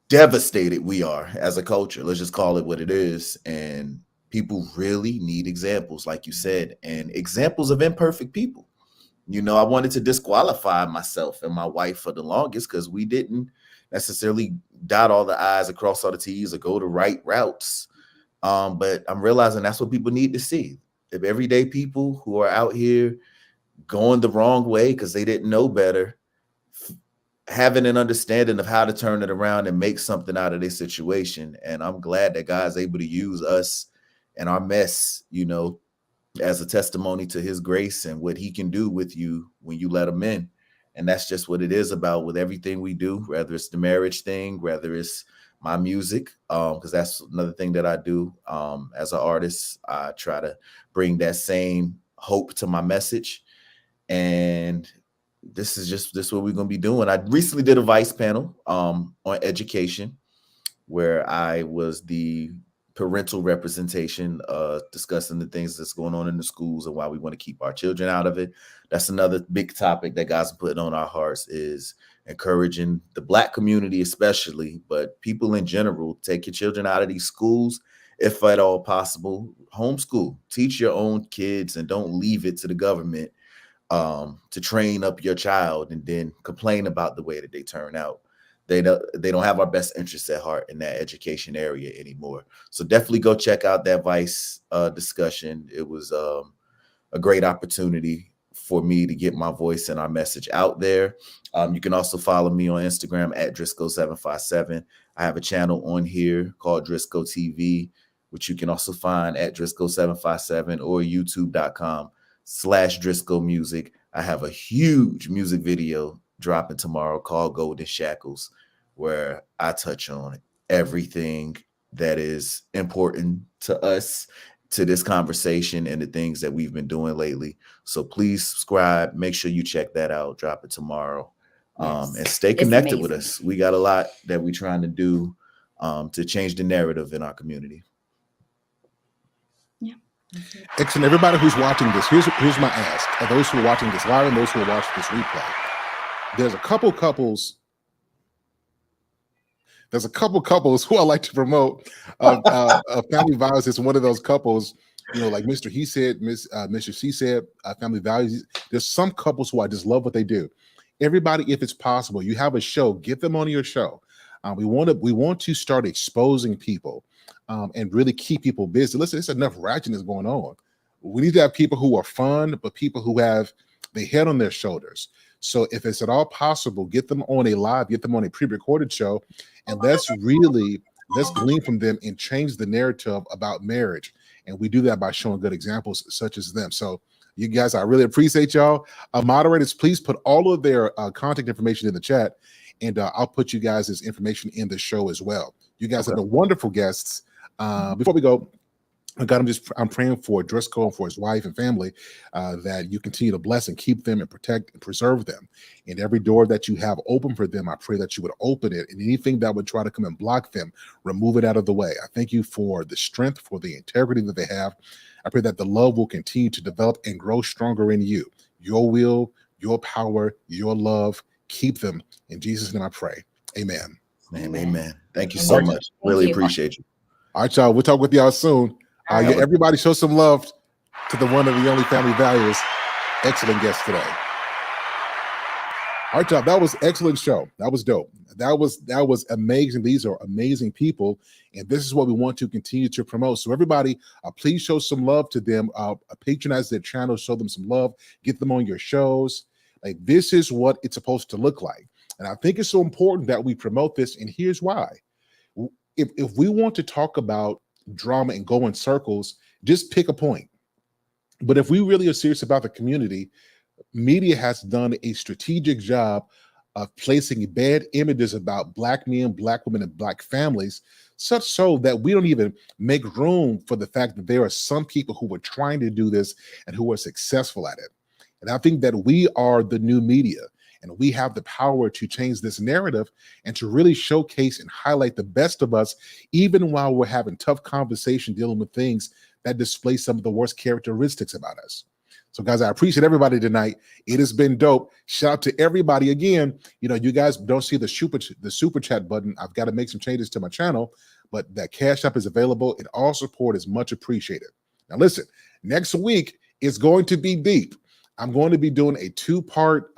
devastated we are as a culture. Let's just call it what it is. And people really need examples, like you said, and examples of imperfect people. You know, I wanted to disqualify myself and my wife for the longest because we didn't necessarily dot all the I's, across all the T's, or go the right routes. But I'm realizing that's what people need to see. If everyday people who are out here going the wrong way because they didn't know better, having an understanding of how to turn it around and make something out of their situation. And I'm glad that God's able to use us and our mess, you know, as a testimony to his grace and what he can do with you when you let him in. And that's just what it is about with everything we do, whether it's the marriage thing, whether it's my music, because that's another thing that I do as an artist. I try to bring that same hope to my message. And this is what we're going to be doing. I recently did a Vice panel on education, where I was the parental representation, discussing the things that's going on in the schools and why we want to keep our children out of it. That's another big topic that God's putting on our hearts, is encouraging the Black community especially, but people in general, take your children out of these schools if at all possible. Homeschool, teach your own kids, and don't leave it to the government to train up your child and then complain about the way that they turn out. They don't have our best interests at heart in that education area anymore. So definitely go check out that Vice discussion. It was a great opportunity for me to get my voice and our message out there. You can also follow me on Instagram at Driscoll757. I have a channel on here called Driscoll TV, which you can also find at Driscoll757 or youtube.com/Driscoll Music. I have a huge music video dropping tomorrow called Golden Shackles, where I touch on everything that is important to us, to this conversation, and the things that we've been doing lately. So please subscribe. Make sure you check that out. Drop it tomorrow. Yes. And stay It's connected with amazing. us. We got a lot that we're trying to do to change the narrative in our community. Yeah. Excellent. Everybody who's watching this, here's my ask. Those who are watching this live and those who are watching this replay, there's a couple couples who I like to promote. Family Values is one of those couples, you know, like Mr. He said, Mr. C said, Family Values. There's some couples who I just love what they do. Everybody, if it's possible, you have a show, get them on your show. We want to start exposing people and really keep people busy. Listen, there's enough ratchetness going on. We need to have people who are fun, but people who have the head on their shoulders. So if it's at all possible, get them on a live, get them on a pre-recorded show, and let's glean from them and change the narrative about marriage. And we do that by showing good examples such as them. So you guys, I really appreciate y'all. Moderators, please put all of their contact information in the chat, and I'll put you guys' information in the show as well. You guys have been wonderful guests. Before we go, God, I'm praying for Driscoll and for his wife and family, that you continue to bless and keep them and protect and preserve them. And every door that you have open for them, I pray that you would open it, and anything that would try to come and block them, remove it out of the way. I thank you for the strength, for the integrity that they have. I pray that the love will continue to develop and grow stronger in you. Your will, your power, your love, keep them. In Jesus' name I pray. Amen. Amen. Thank you so much. Really appreciate you. All right, y'all. We'll talk with y'all soon. Everybody show some love to the one and the only Family Values. Excellent guest today. All right, y'all. That was excellent show. That was dope. That was amazing. These are amazing people, and this is what we want to continue to promote. So everybody, please show some love to them. Patronize their channel. Show them some love. Get them on your shows. Like, this is what it's supposed to look like. And I think it's so important that we promote this, and here's why. If we want to talk about drama and go in circles, just pick a point. But if we really are serious about the community, media has done a strategic job of placing bad images about Black men, Black women, and Black families, such so that we don't even make room for the fact that there are some people who are trying to do this and who are successful at it. And I think that we are the new media, and we have the power to change this narrative and to really showcase and highlight the best of us, even while we're having tough conversation dealing with things that display some of the worst characteristics about us. So guys, I appreciate everybody tonight. It has been dope. Shout out to everybody again. You know, you guys don't see the super chat button. I've got to make some changes to my channel, but that Cash App is available, and all support is much appreciated. Now listen, next week is going to be deep. I'm going to be doing a two-part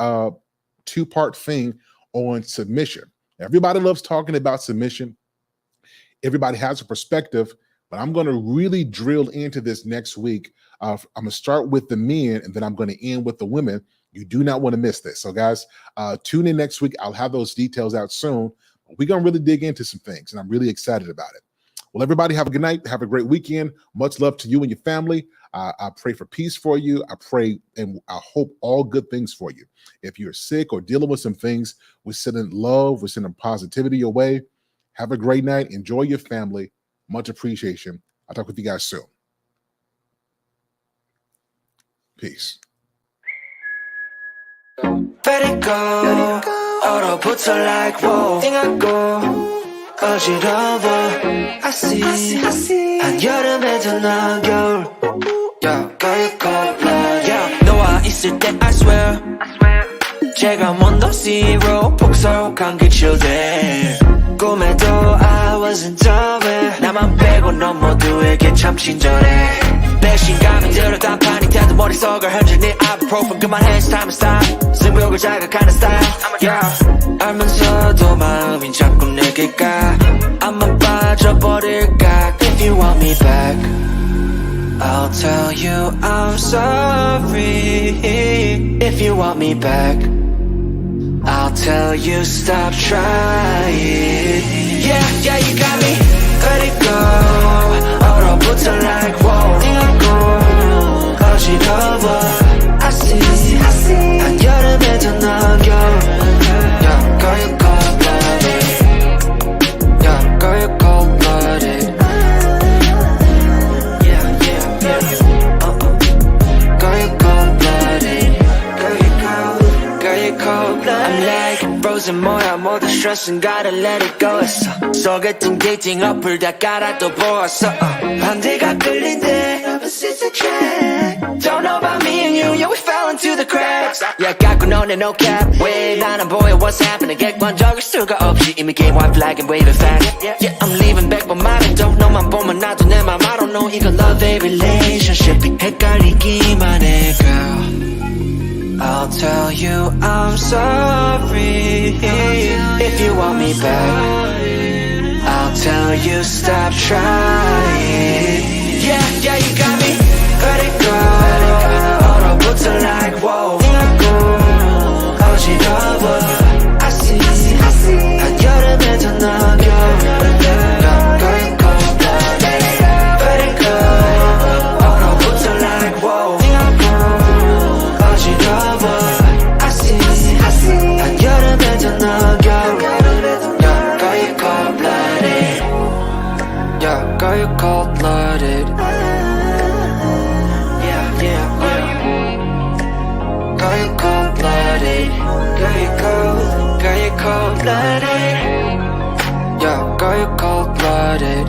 thing on submission. Everybody loves talking about submission. Everybody has a perspective, but I'm going to really drill into this next week. I'm going to start with the men, and then I'm going to end with the women. You do not want to miss this. So guys, tune in next week. I'll have those details out soon. We're going to really dig into some things, and I'm really excited about it. Well, everybody have a good night. Have a great weekend. Much love to you and your family. I pray for peace for you. I pray and I hope all good things for you. If you're sick or dealing with some things, we're sending love. We're sending positivity your way. Have a great night. Enjoy your family. Much appreciation. I'll talk with you guys soon. Peace. Let it go. 얼어붙어 like whoa. 띵하고 어지러워. I see. 한여름에도 넌 겨울. Yeah, yeah. 너와 있을 때 I swear. 제가 온도 zero. 폭설한 기출들. 꿈에도 I wasn't aware. 나만 빼고 넌 모두에게 참 친절해. 배신감이 들어 단판이 돼도 머릿속을 흔드니 ibuprofen 그만해 it's time to stop. 승부욕을 자극하는 style. Yeah. 알면서도 마음이 자꾸 내게 가. I'm 빠져버릴까. If you want me back, I'll tell you I'm sorry. If you want me back, I'll tell you stop trying. Yeah, you got me. Let it go. 얼어붙어 like whoa. 띵하고 어지러워. I see. 한여름에도 넌 겨울. Yeah, girl, you cold-blooded. Yeah, girl, you cold-blooded. Yeah. Girl, you cold-blooded. Girl, you cold-blooded. I'm like frozen 뭐야 모두 stress은 gotta let it go 했어. 속였던 dating 어플 다 깔아 또 보았어. 반대가 끌린대. Opposites attract. Don't know about me and you, yeah we fell into the cracks. Yeah 갖고 노네 no cap. 왜 난 안 보여 what's happening. 객관적일 수가 없이 이미 game white flag and wave it fast. Yeah I'm leaving back but 말해도 너만 보면 나도 내 맘 I don't know 이건 love a relationship. 헷갈리기만 해 girl. I'll tell you I'm sorry. If you want me back, I'll tell you stop trying. Yeah, you got me. Let it go. 얼어붙어 like whoa. 띵하고 어지러워. I see. 한여름에도 넌 겨울. Girl, you cold-blooded. Let it go. 얼어붙어 like whoa. 띵하고 어지러워. I see. 한여름에도 넌 겨울. Girl, you cold-blooded. Yeah, girl, you cold-blooded. Yeah. Girl, you cold-blooded. Girl, you cold-blooded. Yeah, girl, you cold-blooded.